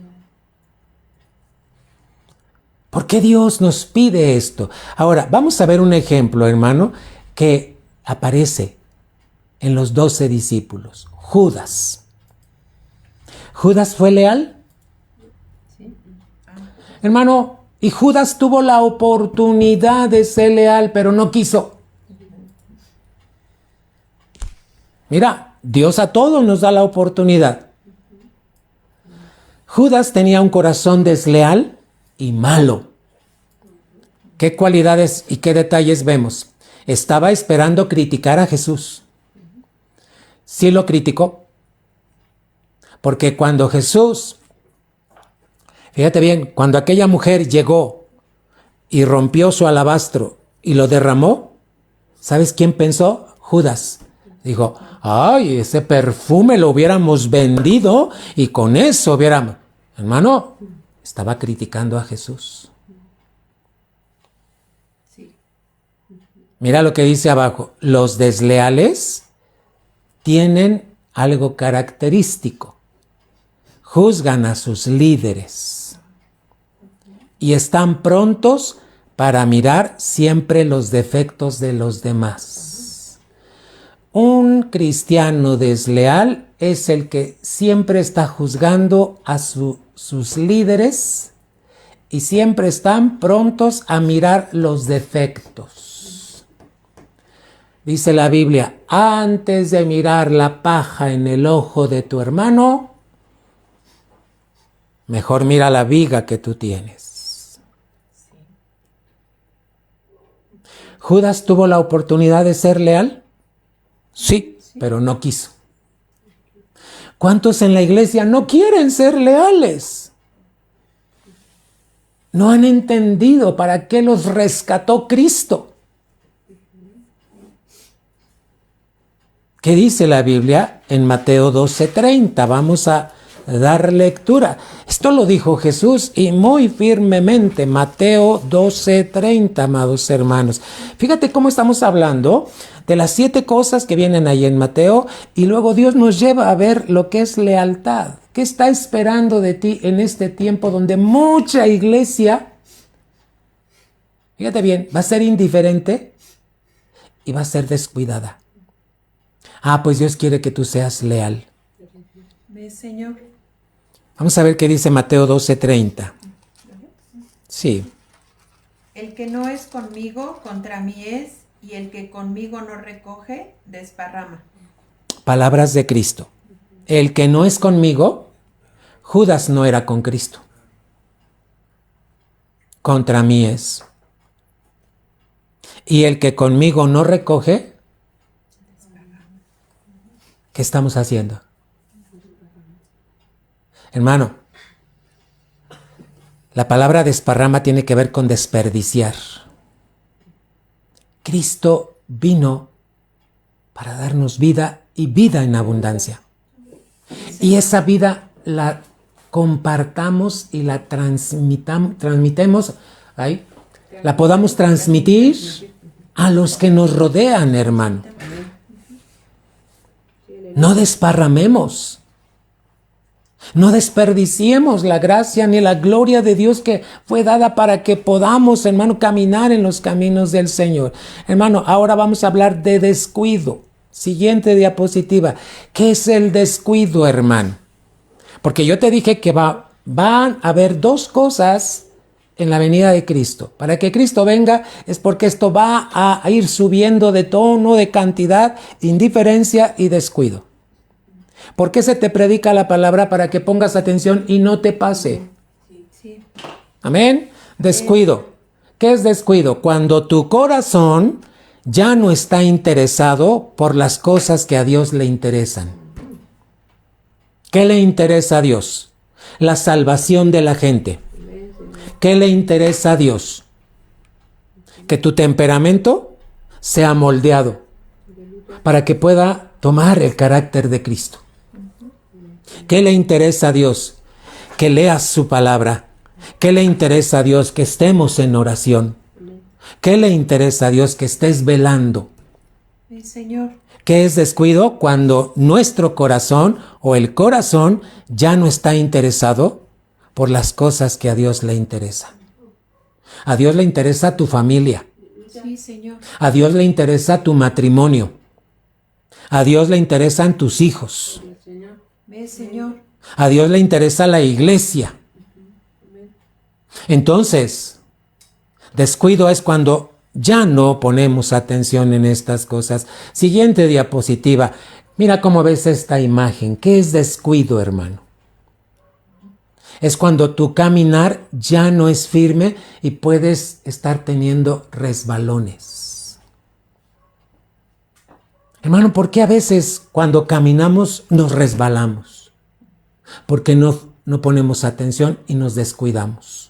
¿Por qué Dios nos pide esto? Ahora, vamos a ver un ejemplo, hermano, que aparece en los 12 discípulos. Judas. ¿Judas fue leal? Sí. Hermano, y Judas tuvo la oportunidad de ser leal, pero no quiso. Mira, Dios a todos nos da la oportunidad. Judas tenía un corazón desleal y malo. ¿Qué cualidades y qué detalles vemos? Estaba esperando criticar a Jesús. Sí lo criticó. Porque cuando Jesús, fíjate bien, cuando aquella mujer llegó y rompió su alabastro y lo derramó, ¿sabes quién pensó? Judas. Dijo, ay, ese perfume lo hubiéramos vendido y con eso hubiéramos... Hermano, estaba criticando a Jesús. Sí. Mira lo que dice abajo. Los desleales tienen algo característico. Juzgan a sus líderes y están prontos para mirar siempre los defectos de los demás. Un cristiano desleal es el que siempre está juzgando a sus líderes y siempre están prontos a mirar los defectos. Dice la Biblia, antes de mirar la paja en el ojo de tu hermano, mejor mira la viga que tú tienes. ¿Judas tuvo la oportunidad de ser leal? Sí, pero no quiso. ¿Cuántos en la iglesia no quieren ser leales? No han entendido para qué los rescató Cristo. ¿Qué dice la Biblia en Mateo 12:30? Vamos a dar lectura. Esto lo dijo Jesús y muy firmemente, Mateo 12:30, amados hermanos. Fíjate cómo estamos hablando de las 7 cosas que vienen ahí en Mateo y luego Dios nos lleva a ver lo que es lealtad. ¿Qué está esperando de ti en este tiempo donde mucha iglesia, fíjate bien, va a ser indiferente y va a ser descuidada? Pues Dios quiere que tú seas leal. ¿Ves, Señor? Vamos a ver qué dice Mateo 12:30. Sí. El que no es conmigo, contra mí es, y el que conmigo no recoge, desparrama. Palabras de Cristo. El que no es conmigo, Judas no era con Cristo. Contra mí es. Y el que conmigo no recoge, ¿qué estamos haciendo? Hermano, la palabra desparrama tiene que ver con desperdiciar. Cristo vino para darnos vida y vida en abundancia. Y esa vida la compartamos y la transmitemos, ahí, la podamos transmitir a los que nos rodean, hermano. No desparramemos. No desperdiciemos la gracia ni la gloria de Dios que fue dada para que podamos, hermano, caminar en los caminos del Señor. Hermano, ahora vamos a hablar de descuido. Siguiente diapositiva. ¿Qué es el descuido, hermano? Porque yo te dije que van a haber dos cosas en la venida de Cristo. Para que Cristo venga es porque esto va a ir subiendo de tono, de cantidad, indiferencia y descuido. ¿Por qué se te predica la palabra? Para que pongas atención y no te pase. Sí. Amén. Descuido. ¿Qué es descuido? Cuando tu corazón ya no está interesado por las cosas que a Dios le interesan. ¿Qué le interesa a Dios? La salvación de la gente. ¿Qué le interesa a Dios? Que tu temperamento sea moldeado para que pueda tomar el carácter de Cristo. ¿Qué le interesa a Dios? Que leas su palabra. ¿Qué le interesa a Dios? Que estemos en oración. ¿Qué le interesa a Dios? Que estés velando. Sí, Señor. ¿Qué es descuido? Cuando nuestro corazón o el corazón ya no está interesado por las cosas que a Dios le interesan. A Dios le interesa tu familia. Sí, Señor. A Dios le interesa tu matrimonio. A Dios le interesan tus hijos. Ve, Señor. A Dios le interesa la iglesia. Entonces, descuido es cuando ya no ponemos atención en estas cosas. Siguiente diapositiva. Mira cómo ves esta imagen. ¿Qué es descuido, hermano? Es cuando tu caminar ya no es firme y puedes estar teniendo resbalones. Hermano, ¿por qué a veces cuando caminamos nos resbalamos? Porque no ponemos atención y nos descuidamos.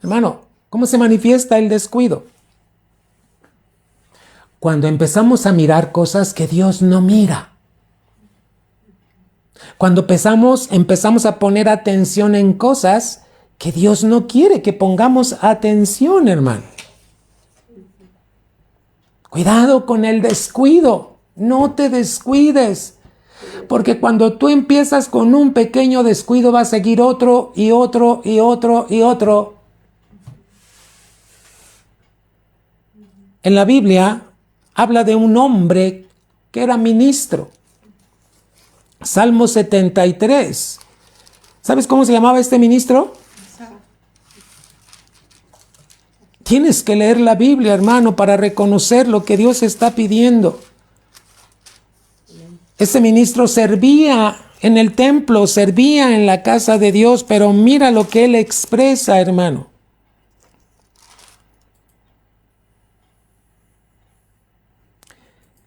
Hermano, ¿cómo se manifiesta el descuido? Cuando empezamos a mirar cosas que Dios no mira. Cuando empezamos a poner atención en cosas que Dios no quiere que pongamos atención, hermano. Cuidado con el descuido, no te descuides, porque cuando tú empiezas con un pequeño descuido va a seguir otro y otro y otro y otro. En la Biblia habla de un hombre que era ministro. Salmo 73. ¿Sabes cómo se llamaba este ministro? Tienes que leer la Biblia, hermano, para reconocer lo que Dios está pidiendo. Ese ministro servía en el templo, servía en la casa de Dios, pero mira lo que él expresa, hermano.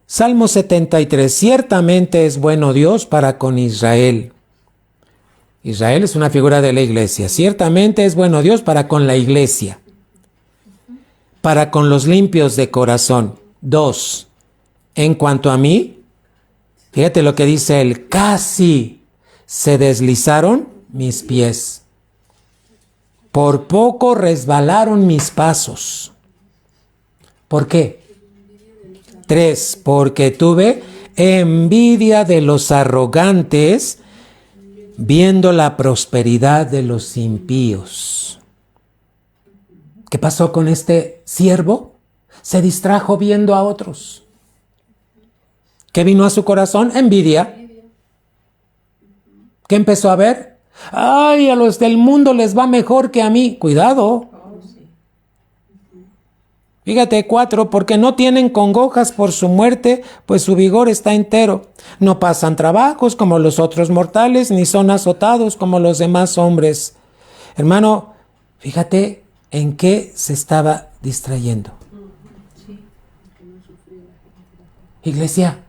Salmo 73. Ciertamente es bueno Dios para con Israel. Israel es una figura de la iglesia. Ciertamente es bueno Dios para con la iglesia. Para con los limpios de corazón. 2. En cuanto a mí, fíjate lo que dice él, casi se deslizaron mis pies. Por poco resbalaron mis pasos. ¿Por qué? 3. Porque tuve envidia de los arrogantes, viendo la prosperidad de los impíos. ¿Qué pasó con este siervo? Se distrajo viendo a otros. ¿Qué vino a su corazón? Envidia. ¿Qué empezó a ver? ¡Ay, a los del mundo les va mejor que a mí! Cuidado. Fíjate, 4, porque no tienen congojas por su muerte, pues su vigor está entero. No pasan trabajos como los otros mortales, ni son azotados como los demás hombres. Hermano, fíjate en qué se estaba distrayendo. Iglesia,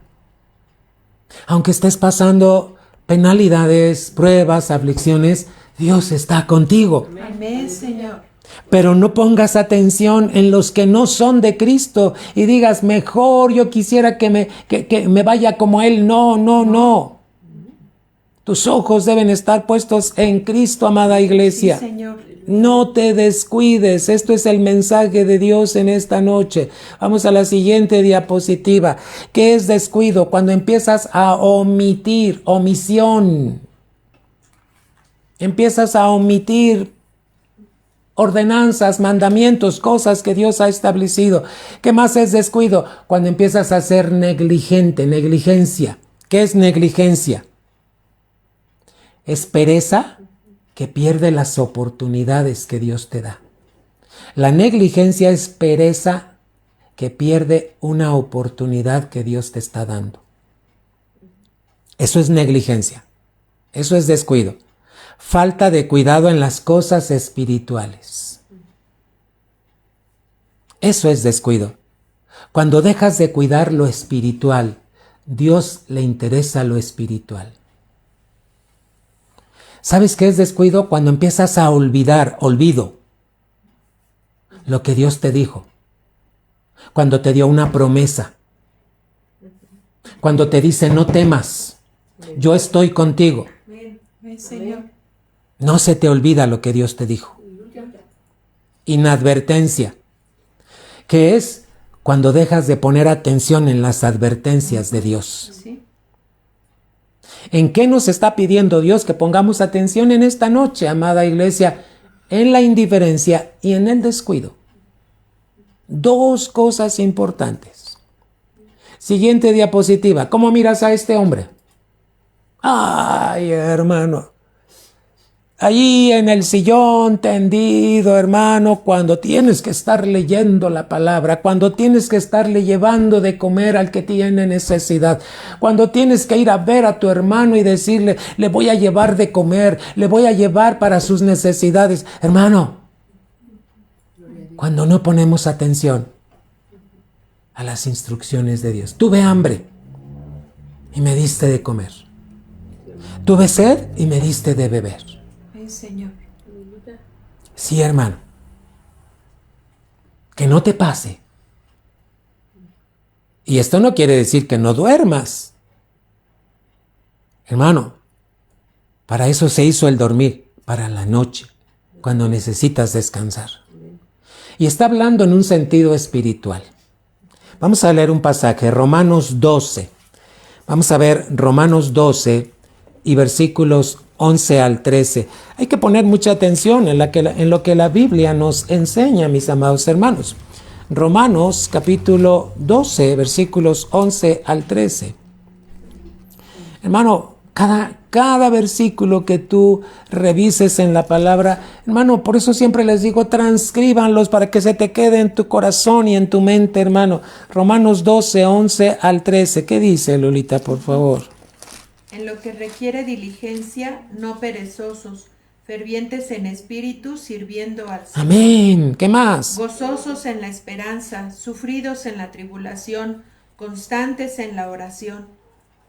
aunque estés pasando penalidades, pruebas, aflicciones, Dios está contigo. Amén, Señor. Pero no pongas atención en los que no son de Cristo y digas, mejor yo quisiera que me vaya como Él. No, no, no. Tus ojos deben estar puestos en Cristo, amada iglesia. Sí, Señor. No te descuides. Esto es el mensaje de Dios en esta noche. Vamos a la siguiente diapositiva. ¿Qué es descuido? Cuando empiezas a omitir, omisión. Empiezas a omitir ordenanzas, mandamientos, cosas que Dios ha establecido. ¿Qué más es descuido? Cuando empiezas a ser negligente, negligencia. ¿Qué es negligencia? Es pereza que pierde las oportunidades que Dios te da. La negligencia es pereza que pierde una oportunidad que Dios te está dando. Eso es negligencia. Eso es descuido. Falta de cuidado en las cosas espirituales. Eso es descuido. Cuando dejas de cuidar lo espiritual, Dios le interesa lo espiritual. ¿Sabes qué es descuido? Cuando empiezas a olvido, lo que Dios te dijo. Cuando te dio una promesa. Cuando te dice, no temas, yo estoy contigo. Amén, Señor. No se te olvida lo que Dios te dijo. Inadvertencia, que es cuando dejas de poner atención en las advertencias de Dios. Sí. ¿En qué nos está pidiendo Dios que pongamos atención en esta noche, amada iglesia? En la indiferencia y en el descuido. Dos cosas importantes. Siguiente diapositiva. ¿Cómo miras a este hombre? Ay, hermano. Allí en el sillón tendido, hermano, cuando tienes que estar leyendo la palabra, cuando tienes que estarle llevando de comer al que tiene necesidad, cuando tienes que ir a ver a tu hermano y decirle, le voy a llevar de comer, le voy a llevar para sus necesidades. Hermano, cuando no ponemos atención a las instrucciones de Dios. Tuve hambre y me diste de comer. Tuve sed y me diste de beber. Señor. Sí, hermano. Que no te pase. Y esto no quiere decir que no duermas. Hermano, para eso se hizo el dormir, para la noche, cuando necesitas descansar. Y está hablando en un sentido espiritual. Vamos a leer un pasaje, Romanos 12. Vamos a ver Romanos 12 y versículos 11 al 13. Hay que poner mucha atención en lo que la Biblia nos enseña, mis amados hermanos. Romanos capítulo 12, versículos 11 al 13. Hermano, cada versículo que tú revises en la palabra, hermano, por eso siempre les digo, transcríbanlos para que se te quede en tu corazón y en tu mente, hermano. Romanos 12, 11 al 13. ¿Qué dice, Lolita, por favor? En lo que requiere diligencia, no perezosos, fervientes en espíritu, sirviendo al Señor. Amén. ¿Qué más? Gozosos en la esperanza, sufridos en la tribulación, constantes en la oración,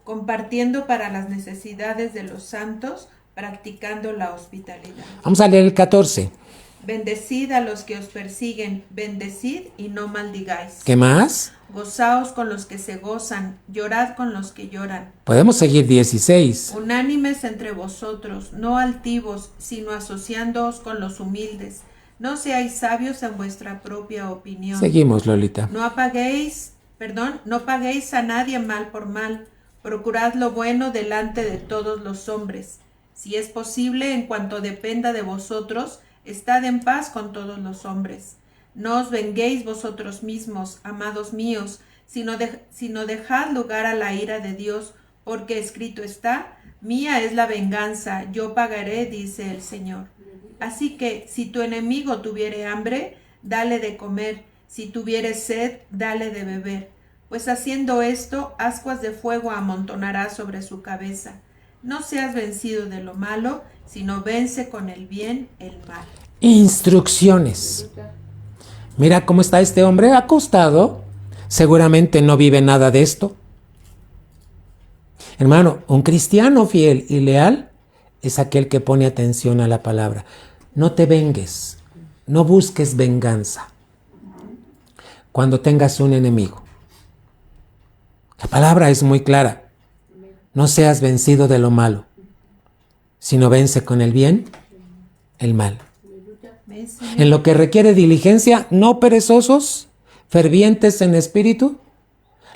compartiendo para las necesidades de los santos, practicando la hospitalidad. Vamos a leer el 14. Bendecid a los que os persiguen, bendecid y no maldigáis. ¿Qué más? Gozaos con los que se gozan, llorad con los que lloran. Podemos seguir 16. Unánimes entre vosotros, no altivos, sino asociándoos con los humildes. No seáis sabios en vuestra propia opinión. Seguimos, Lolita. No paguéis a nadie mal por mal. Procurad lo bueno delante de todos los hombres. Si es posible, en cuanto dependa de vosotros, estad en paz con todos los hombres. No os venguéis vosotros mismos, amados míos, sino dejad lugar a la ira de Dios, porque escrito está, mía es la venganza, yo pagaré, dice el Señor. Así que, si tu enemigo tuviere hambre, dale de comer, Si tuvieres sed, dale de beber, pues haciendo esto, ascuas de fuego amontonará sobre su cabeza. No seas vencido de lo malo, sino vence con el bien el mal. Instrucciones. Mira cómo está este hombre acostado. Seguramente no vive nada de esto. Hermano, un cristiano fiel y leal es aquel que pone atención a la palabra. No te vengues, no busques venganza cuando tengas un enemigo. La palabra es muy clara. No seas vencido de lo malo, sino vence con el bien el mal. En lo que requiere diligencia, no perezosos, fervientes en espíritu.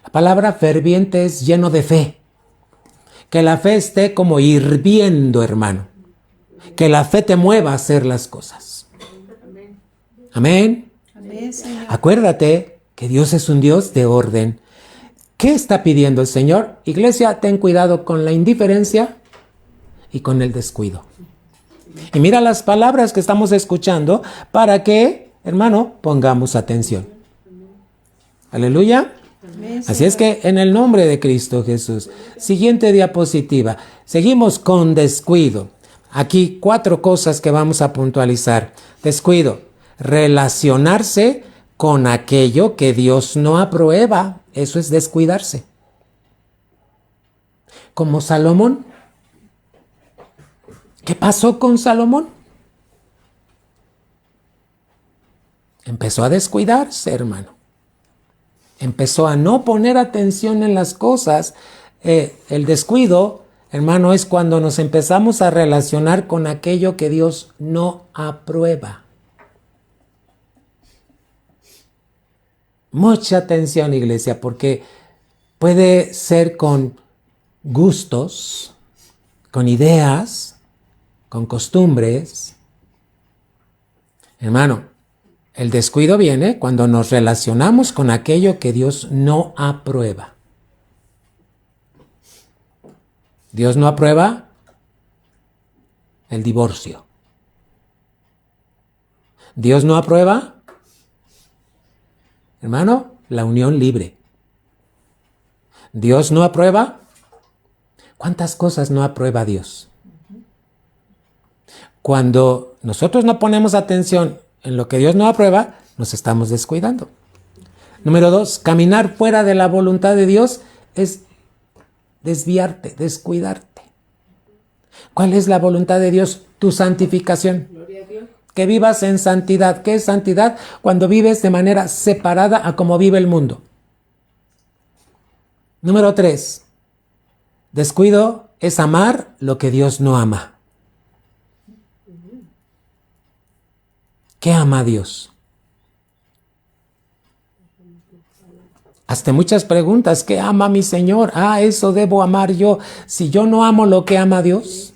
La palabra ferviente es lleno de fe. Que la fe esté como hirviendo, hermano. Que la fe te mueva a hacer las cosas. Amén. Amén, Señor. Acuérdate que Dios es un Dios de orden. ¿Qué está pidiendo el Señor? Iglesia, ten cuidado con la indiferencia y con el descuido. Y mira las palabras que estamos escuchando para que, hermano, pongamos atención. Aleluya. Amén, Así es Señor. que en el nombre de Cristo Jesús. Siguiente diapositiva. Seguimos con descuido. Aquí 4 cosas que vamos a puntualizar. Descuido. Relacionarse con aquello que Dios no aprueba. Eso es descuidarse. Como Salomón. ¿Qué pasó con Salomón? Empezó a descuidarse, hermano. Empezó a no poner atención en las cosas. El descuido, hermano, es cuando nos empezamos a relacionar con aquello que Dios no aprueba. Mucha atención, iglesia, porque puede ser con gustos, con ideas, con costumbres. Hermano, el descuido viene cuando nos relacionamos con aquello que Dios no aprueba. Dios no aprueba el divorcio. Dios no aprueba, hermano, la unión libre. Dios no aprueba. ¿Cuántas cosas no aprueba Dios? Cuando nosotros no ponemos atención en lo que Dios no aprueba, nos estamos descuidando. Número 2, caminar fuera de la voluntad de Dios es desviarte, descuidarte. ¿Cuál es la voluntad de Dios? Tu santificación. Gloria a Dios. Que vivas en santidad. ¿Qué es santidad? Cuando vives de manera separada a como vive el mundo. Número 3, descuido es amar lo que Dios no ama. ¿Qué ama Dios? Hazte muchas preguntas. ¿Qué ama mi Señor? Eso debo amar yo. Si yo no amo lo que ama Dios.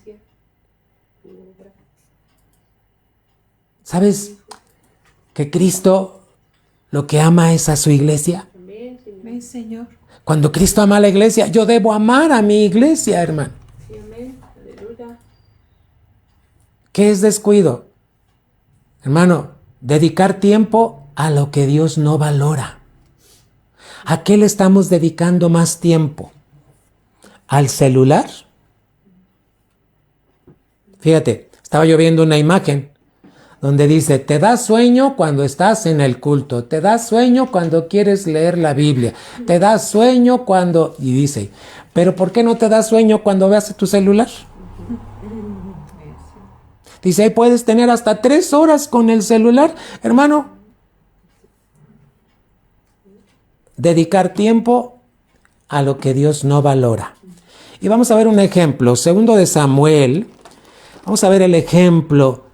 ¿Sabes que Cristo lo que ama es a su iglesia? Amén, Señor. Amén, Señor. Cuando Cristo ama a la iglesia, yo debo amar a mi iglesia, hermano. Sí, amén. Aleluya. ¿Qué es descuido? Hermano, dedicar tiempo a lo que Dios no valora. ¿A qué le estamos dedicando más tiempo? ¿Al celular? Fíjate, estaba yo viendo una imagen donde dice, te da sueño cuando estás en el culto, te da sueño cuando quieres leer la Biblia, te da sueño cuando... Y dice, ¿pero por qué no te da sueño cuando veas tu celular? Dice, ahí puedes tener hasta 3 horas con el celular. Hermano, dedicar tiempo a lo que Dios no valora. Y vamos a ver un ejemplo. Segundo de Samuel. Vamos a ver el ejemplo,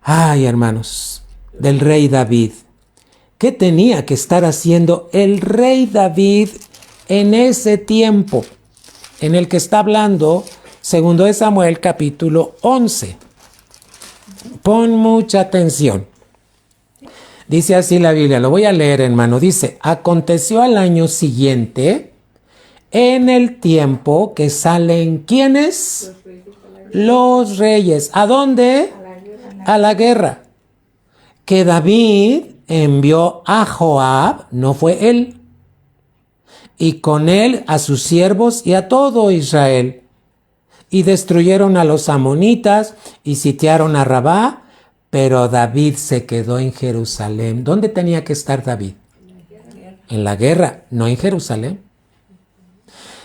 hermanos, del rey David. ¿Qué tenía que estar haciendo el rey David en ese tiempo en el que está hablando segundo de Samuel capítulo 11? Pon mucha atención. Dice así la Biblia, lo voy a leer, hermano. Dice, aconteció al año siguiente, en el tiempo que salen, ¿quiénes? Los reyes. ¿A dónde? A la guerra. Que David envió a Joab, no fue él, y con él a sus siervos y a todo Israel. Y destruyeron a los amonitas y sitiaron a Rabá, pero David se quedó en Jerusalén. ¿Dónde tenía que estar David? En la guerra, no en Jerusalén.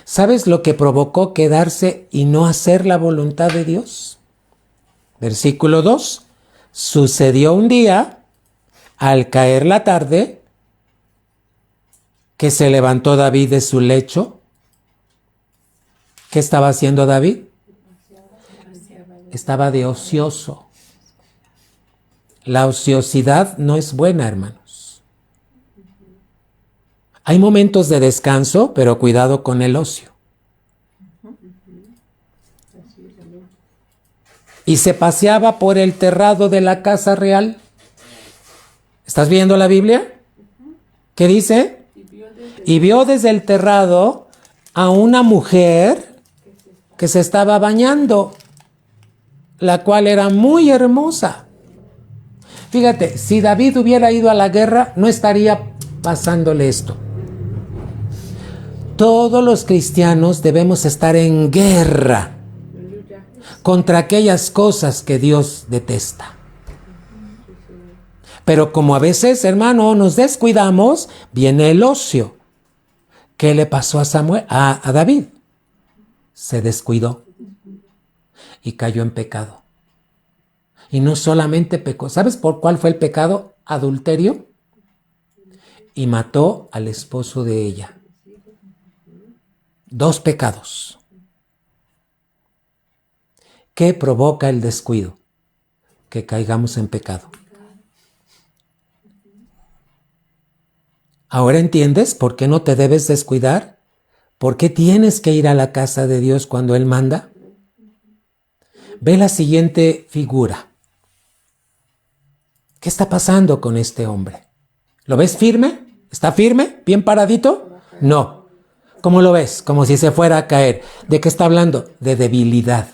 ¿Sabes lo que provocó quedarse y no hacer la voluntad de Dios? Versículo 2. Sucedió un día, al caer la tarde, que se levantó David de su lecho. ¿Qué estaba haciendo David? Estaba de ocioso. La ociosidad no es buena, hermanos. Hay momentos de descanso, pero cuidado con el ocio. Y se paseaba por el terrado de la casa real. ¿Estás viendo la Biblia? ¿Qué dice? Y vio desde el terrado a una mujer que se estaba bañando, la cual era muy hermosa. Fíjate, si David hubiera ido a la guerra, no estaría pasándole esto. Todos los cristianos debemos estar en guerra contra aquellas cosas que Dios detesta. Pero como a veces, hermano, nos descuidamos, viene el ocio. ¿Qué le pasó a David? Se descuidó y cayó en pecado. Y no solamente pecó. ¿Sabes por cuál fue el pecado? Adulterio. Y mató al esposo de ella. 2 pecados. ¿Qué provoca el descuido? Que caigamos en pecado. ¿Ahora entiendes por qué no te debes descuidar? ¿Por qué tienes que ir a la casa de Dios cuando Él manda? Ve la siguiente figura. ¿Qué está pasando con este hombre? ¿Lo ves firme? ¿Está firme? ¿Bien paradito? No. ¿Cómo lo ves? Como si se fuera a caer. ¿De qué está hablando? De debilidad.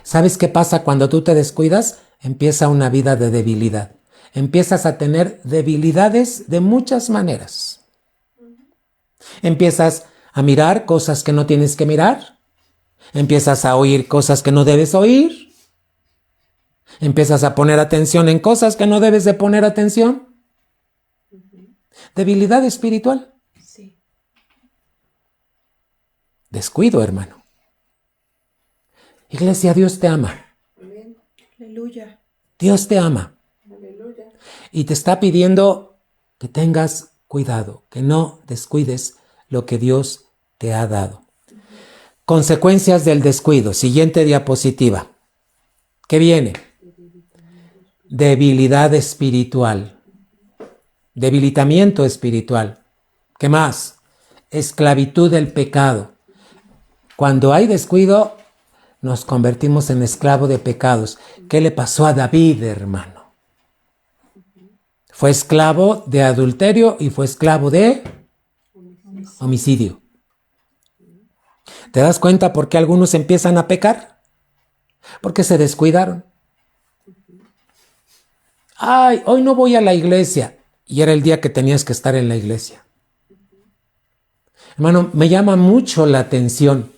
¿Sabes qué pasa cuando tú te descuidas? Empieza una vida de debilidad. Empiezas a tener debilidades de muchas maneras. Empiezas a mirar cosas que no tienes que mirar. Empiezas a oír cosas que no debes oír. Empiezas a poner atención en cosas que no debes de poner atención. Debilidad espiritual. Sí. Descuido, hermano. Iglesia, Dios te ama. Aleluya. Dios te ama. Aleluya. Y te está pidiendo que tengas cuidado, que no descuides lo que Dios te ha dado. Consecuencias del descuido. Siguiente diapositiva. ¿Qué viene? Debilidad espiritual. Debilitamiento espiritual. ¿Qué más? Esclavitud del pecado. Cuando hay descuido, nos convertimos en esclavo de pecados. ¿Qué le pasó a David, hermano? Fue esclavo de adulterio y fue esclavo de homicidio. ¿Te das cuenta por qué algunos empiezan a pecar? Porque se descuidaron. Ay, hoy no voy a la iglesia. Y era el día que tenías que estar en la iglesia. Hermano, me llama mucho la atención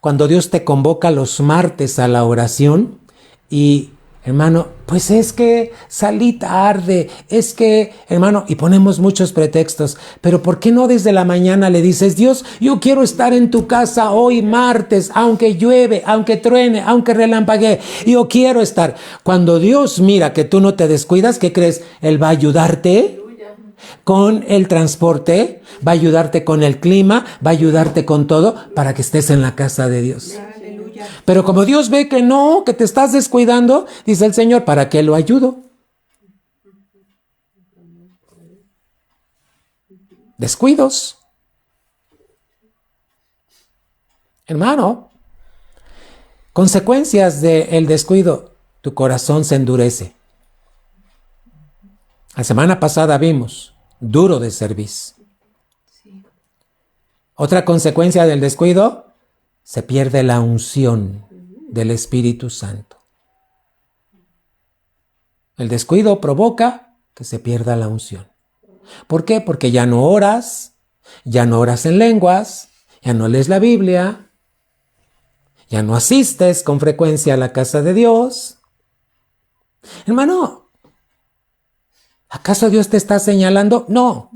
cuando Dios te convoca los martes a la oración y, hermano, pues es que salí tarde, es que, hermano, y ponemos muchos pretextos, pero ¿por qué no desde la mañana le dices, Dios, yo quiero estar en tu casa hoy martes, aunque llueve, aunque truene, aunque relampaguee, yo quiero estar? Cuando Dios mira que tú no te descuidas, ¿qué crees? Él va a ayudarte con el transporte, va a ayudarte con el clima, va a ayudarte con todo para que estés en la casa de Dios. Aleluya. Pero como Dios ve que no, que te estás descuidando, dice el Señor, ¿para qué lo ayudo? Descuidos. Hermano, consecuencias del descuido, tu corazón se endurece. La semana pasada vimos, duro de cerviz. Sí. Otra consecuencia del descuido, se pierde la unción del Espíritu Santo. El descuido provoca que se pierda la unción. ¿Por qué? Porque ya no oras en lenguas, ya no lees la Biblia, ya no asistes con frecuencia a la casa de Dios. Hermano, ¿acaso Dios te está señalando? No.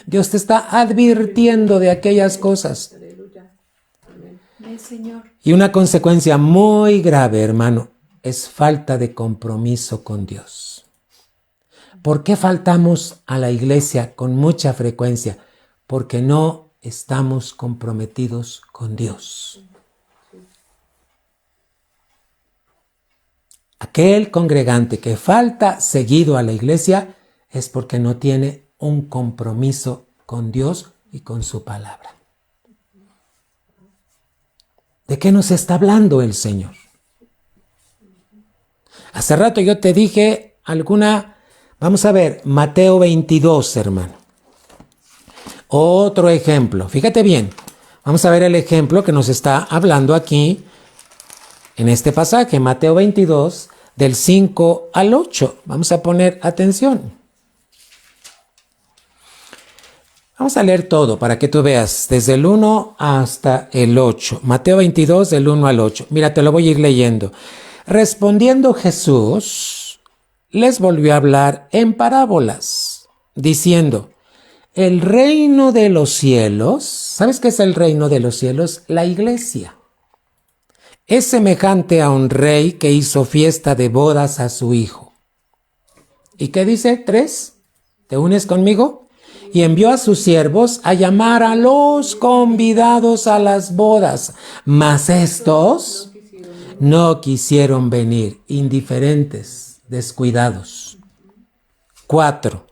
Dios te está advirtiendo de aquellas cosas. Aleluya. Amén. Amén, Señor. Y una consecuencia muy grave, hermano, es falta de compromiso con Dios. ¿Por qué faltamos a la iglesia con mucha frecuencia? Porque no estamos comprometidos con Dios. Aquel congregante que falta seguido a la iglesia es porque no tiene un compromiso con Dios y con su palabra. ¿De qué nos está hablando el Señor? Hace rato yo te dije vamos a ver, Mateo 22, hermano. Otro ejemplo, fíjate bien, vamos a ver el ejemplo que nos está hablando aquí en este pasaje, Mateo 22, del 5 al 8. Vamos a poner atención. Vamos a leer todo para que tú veas, desde el 1 hasta el 8. Mateo 22, del 1 al 8. Mira, te lo voy a ir leyendo. Respondiendo Jesús, les volvió a hablar en parábolas, diciendo, el reino de los cielos, ¿sabes qué es el reino de los cielos? La iglesia. Es semejante a un rey que hizo fiesta de bodas a su hijo. ¿Y qué dice? 3. ¿Te unes conmigo? Y envió a sus siervos a llamar a los convidados a las bodas. Mas estos no quisieron venir, indiferentes, descuidados. 4.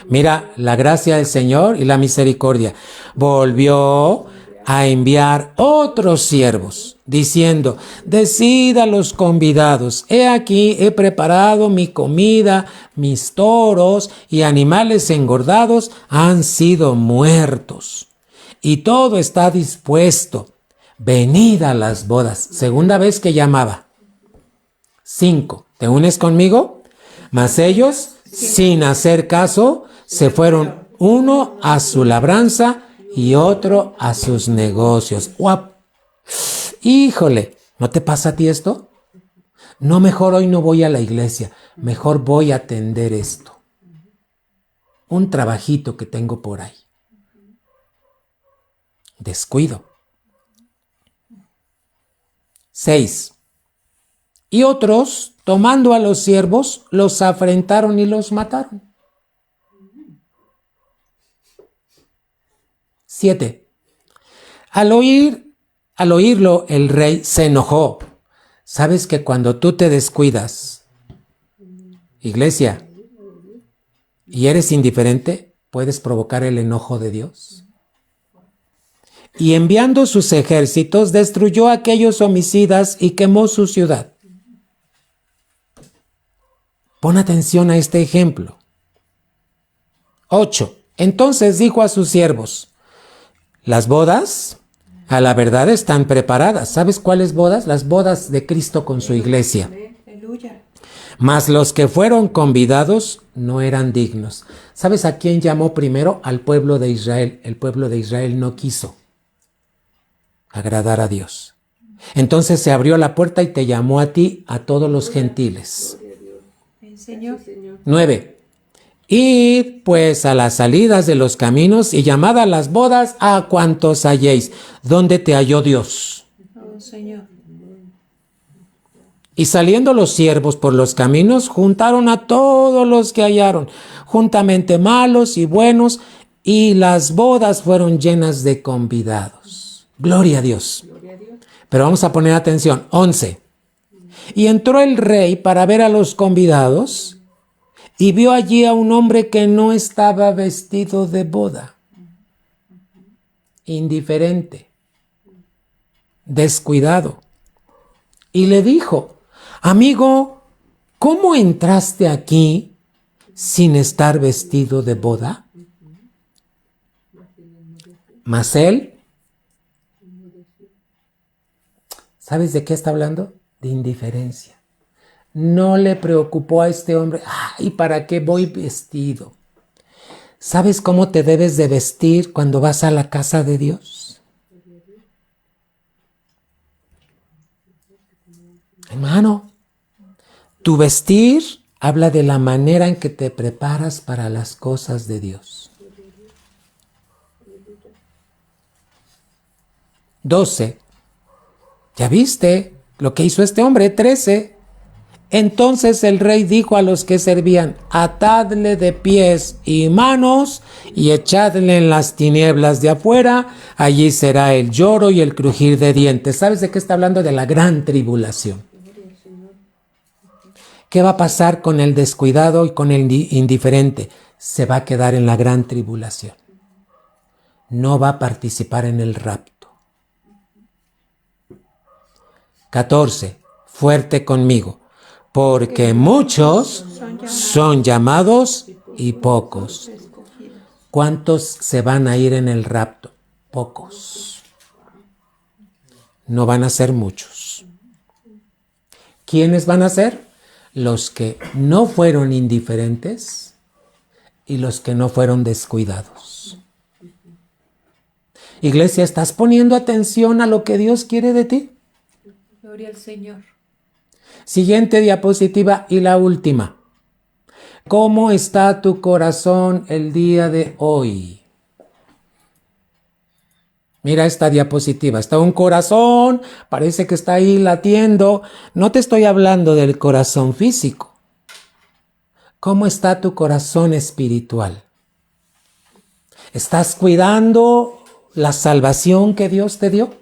Mira, la gracia del Señor y la misericordia. Volvió a enviar otros siervos, diciendo, decid a los convidados, he aquí, he preparado mi comida, mis toros y animales engordados han sido muertos, y todo está dispuesto, venid a las bodas. Segunda vez que llamaba. 5. ¿Te unes conmigo? Mas ellos, sin hacer caso, se fueron uno a su labranza y otro a sus negocios. ¡Guap! Híjole, ¿no te pasa a ti esto? No, mejor hoy no voy a la iglesia, mejor voy a atender esto. Un trabajito que tengo por ahí. Descuido. 6. Y otros, tomando a los siervos, los afrentaron y los mataron. 7. Al oírlo, el rey se enojó. ¿Sabes que cuando tú te descuidas, iglesia, y eres indiferente, puedes provocar el enojo de Dios? Y enviando sus ejércitos, destruyó a aquellos homicidas y quemó su ciudad. Pon atención a este ejemplo. 8. Entonces dijo a sus siervos, las bodas, a la verdad, están preparadas. ¿Sabes cuáles bodas? Las bodas de Cristo con su iglesia. Aleluya. Mas los que fueron convidados no eran dignos. ¿Sabes a quién llamó primero? Al pueblo de Israel. El pueblo de Israel no quiso agradar a Dios. Entonces se abrió la puerta y te llamó a ti, a todos los gentiles. Amén, Señor. 9. Id pues a las salidas de los caminos y llamad a las bodas a cuantos halléis. ¿Dónde te halló Dios? Oh, Señor. Y saliendo los siervos por los caminos, juntaron a todos los que hallaron, juntamente malos y buenos, y las bodas fueron llenas de convidados. Gloria a Dios. Pero vamos a poner atención. 11. Y entró el rey para ver a los convidados, y vio allí a un hombre que no estaba vestido de boda, indiferente, descuidado. Y le dijo, amigo, ¿cómo entraste aquí sin estar vestido de boda? Mas él, ¿sabes de qué está hablando? De indiferencia. No le preocupó a este hombre, ¿y para qué voy vestido? ¿Sabes cómo te debes de vestir cuando vas a la casa de Dios? Hermano, tu vestir habla de la manera en que te preparas para las cosas de Dios. 12. ¿Ya viste lo que hizo este hombre? 13. Entonces el rey dijo a los que servían: atadle de pies y manos y echadle en las tinieblas de afuera, allí será el lloro y el crujir de dientes. ¿Sabes de qué está hablando? De la gran tribulación. ¿Qué va a pasar con el descuidado y con el indiferente? Se va a quedar en la gran tribulación. No va a participar en el rapto. 14. Fuerte conmigo. Porque muchos son llamados y pocos. ¿Cuántos se van a ir en el rapto? Pocos. No van a ser muchos. ¿Quiénes van a ser? Los que no fueron indiferentes y los que no fueron descuidados. Iglesia, ¿estás poniendo atención a lo que Dios quiere de ti? Gloria al Señor. Siguiente diapositiva y la última. ¿Cómo está tu corazón el día de hoy? Mira esta diapositiva. Está un corazón, parece que está ahí latiendo. No te estoy hablando del corazón físico. ¿Cómo está tu corazón espiritual? ¿Estás cuidando la salvación que Dios te dio?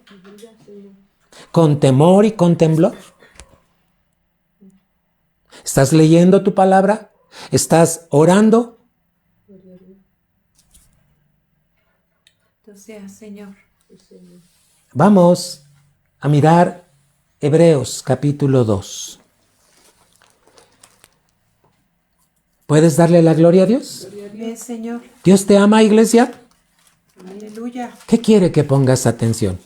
¿Con temor y con temblor? ¿Estás leyendo tu palabra? ¿Estás orando? Entonces, Señor. Vamos a mirar Hebreos capítulo 2. ¿Puedes darle la gloria a Dios? Amén, Señor. ¿Dios te ama, iglesia? Aleluya. ¿Qué quiere que pongas atención?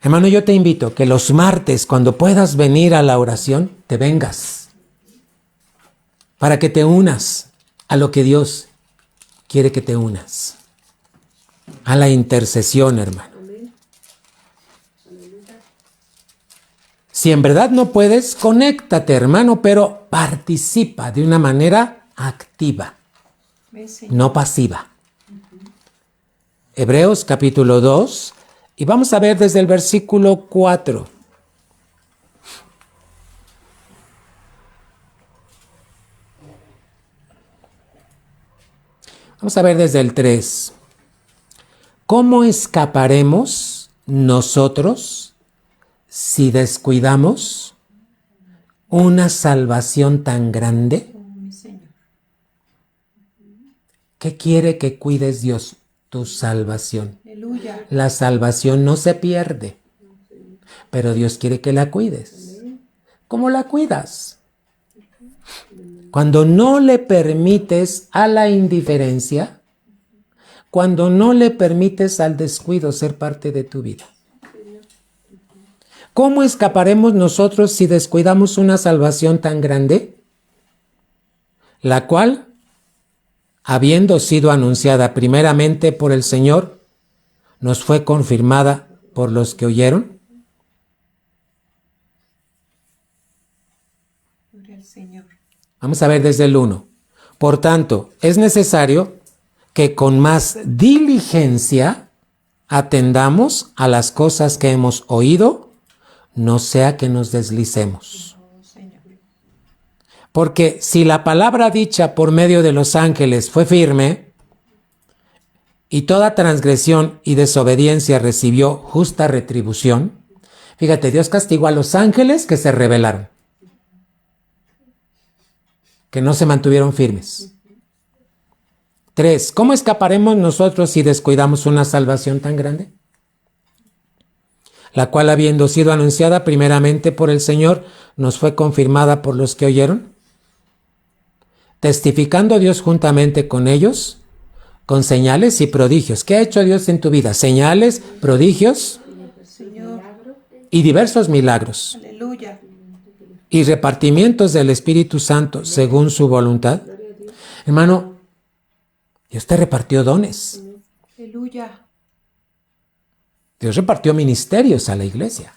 Hermano, yo te invito que los martes, cuando puedas venir a la oración, te vengas para que te unas a lo que Dios quiere que te unas. A la intercesión, hermano. Si en verdad no puedes, conéctate, hermano, pero participa de una manera activa, no pasiva. Hebreos capítulo 2, y vamos a ver desde el versículo 4. Vamos a ver desde el 3. ¿Cómo escaparemos nosotros si descuidamos una salvación tan grande? Mi Señor. ¿Qué quiere que cuides Dios? Tu salvación. Aleluya. La salvación no se pierde, pero Dios quiere que la cuides. ¿Cómo la cuidas? Cuando no le permites a la indiferencia, cuando no le permites al descuido ser parte de tu vida. ¿Cómo escaparemos nosotros si descuidamos una salvación tan grande? La cual, habiendo sido anunciada primeramente por el Señor, nos fue confirmada por los que oyeron. Gloria al Señor. Vamos a ver desde el 1. Por tanto, es necesario que con más diligencia atendamos a las cosas que hemos oído, no sea que nos deslicemos. Porque si la palabra dicha por medio de los ángeles fue firme, y toda transgresión y desobediencia recibió justa retribución, fíjate, Dios castigó a los ángeles que se rebelaron, que no se mantuvieron firmes. 3. ¿Cómo escaparemos nosotros si descuidamos una salvación tan grande? La cual, habiendo sido anunciada primeramente por el Señor, nos fue confirmada por los que oyeron, testificando Dios juntamente con ellos, con señales y prodigios. ¿Qué ha hecho Dios en tu vida? Señales, prodigios Señor. y diversos milagros. Aleluya. y repartimientos del Espíritu Santo según su voluntad. Hermano, Dios te repartió dones. Aleluya. Dios repartió ministerios a la iglesia.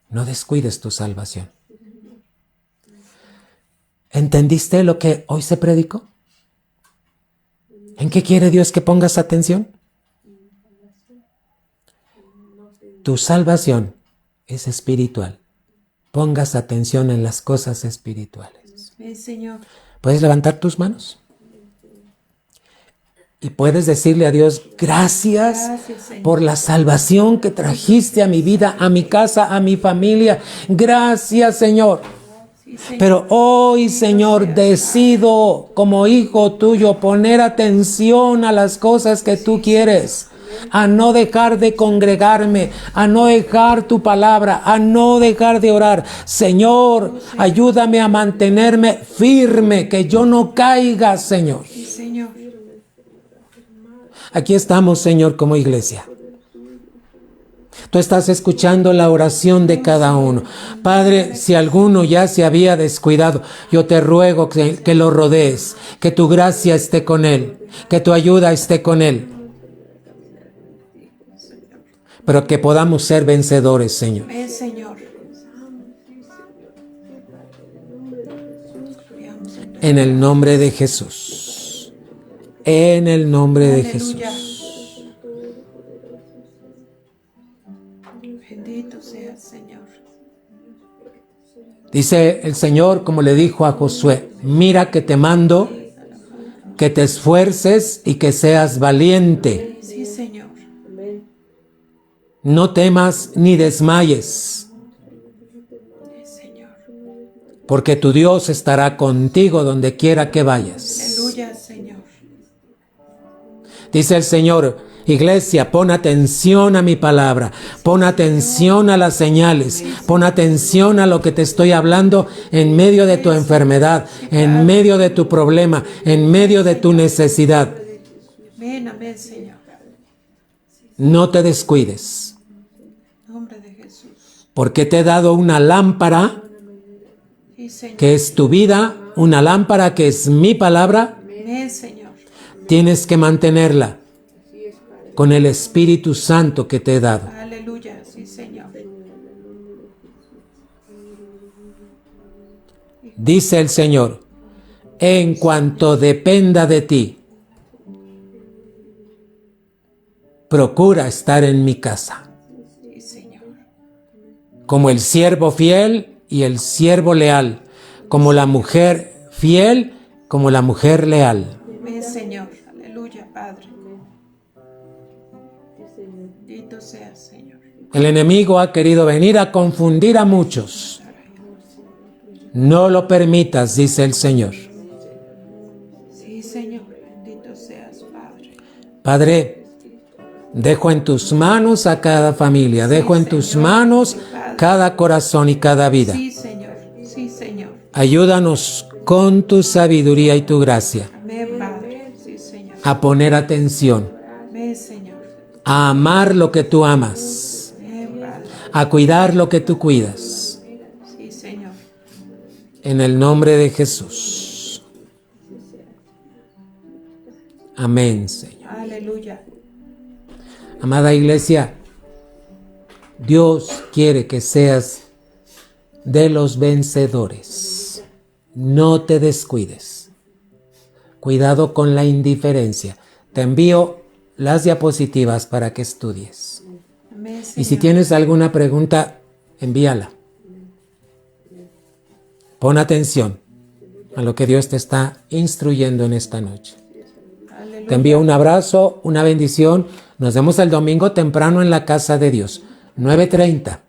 No descuides tu salvación. ¿Entendiste lo que hoy se predicó? ¿En qué quiere Dios que pongas atención? Tu salvación es espiritual. Pongas atención en las cosas espirituales. Señor. ¿Puedes levantar tus manos? Y puedes decirle a Dios, gracias por la salvación que trajiste a mi vida, a mi casa, a mi familia. Gracias, Señor. Sí, Señor. Pero hoy, Señor, decido como hijo tuyo poner atención a las cosas que tú quieres. A no dejar de congregarme, a no dejar tu palabra, a no dejar de orar. Señor, ayúdame a mantenerme firme, que yo no caiga, Señor. Sí, Señor. Aquí estamos, Señor, como iglesia. Tú estás escuchando la oración de cada uno. Padre, si alguno ya se había descuidado, yo te ruego que lo rodees, que tu gracia esté con él, que tu ayuda esté con él. Pero que podamos ser vencedores, Señor. Señor. En el nombre de Jesús. En el nombre de Jesús. Bendito seas, Señor. Dice el Señor, como le dijo a Josué, mira que te mando, que te esfuerces y que seas valiente. Sí, Señor. No temas ni desmayes, Señor. porque tu Dios estará contigo donde quiera que vayas. Aleluya, Señor. Dice el Señor, iglesia, pon atención a mi palabra, pon atención a las señales, pon atención a lo que te estoy hablando en medio de tu enfermedad, en medio de tu problema, en medio de tu necesidad. Amén, amén, Señor. No te descuides. En nombre de Jesús. Porque te he dado una lámpara, Sí, Señor. que es tu vida, una lámpara que es mi palabra. Amén, Señor. Tienes que mantenerla con el Espíritu Santo que te he dado. Aleluya, sí, Señor. Dice el Señor, en cuanto dependa de ti, procura estar en mi casa, Sí, Señor. como el siervo fiel y el siervo leal, como la mujer fiel, como la mujer leal. Amén, Señor. Aleluya, Padre. Bendito seas, Señor. El enemigo ha querido venir a confundir a muchos. No lo permitas, dice el Señor. Sí, Señor. Bendito seas, Padre. Padre, dejo en tus manos a cada familia, dejo en tus manos cada corazón y cada vida. Sí, Señor. Sí, Señor. Ayúdanos con tu sabiduría y tu gracia Amén, Padre. Sí, Señor. a poner atención, Amén, Señor. a amar lo que tú amas, Amén, Padre. a cuidar lo que tú cuidas. Sí, Señor. En el nombre de Jesús. Amén, Señor. Aleluya. Amada iglesia, Dios quiere que seas de los vencedores. No te descuides. Cuidado con la indiferencia. Te envío las diapositivas para que estudies. Amén, Señor. Y si tienes alguna pregunta, envíala. Pon atención a lo que Dios te está instruyendo en esta noche. Aleluya. Te envío un abrazo, una bendición. Nos vemos el domingo temprano en la casa de Dios, 9:30.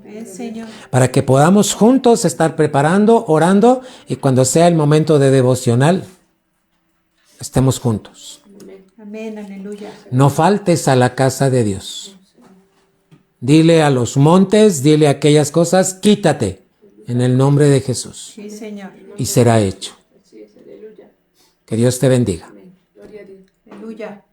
Amén, Señor. Para que podamos juntos estar preparando, orando, y cuando sea el momento de devocional, estemos juntos. Amén, aleluya. No faltes a la casa de Dios. Dile a los montes, dile a aquellas cosas, quítate en el nombre de Jesús, Sí, Señor. y será hecho. Que Dios te bendiga. Aleluya.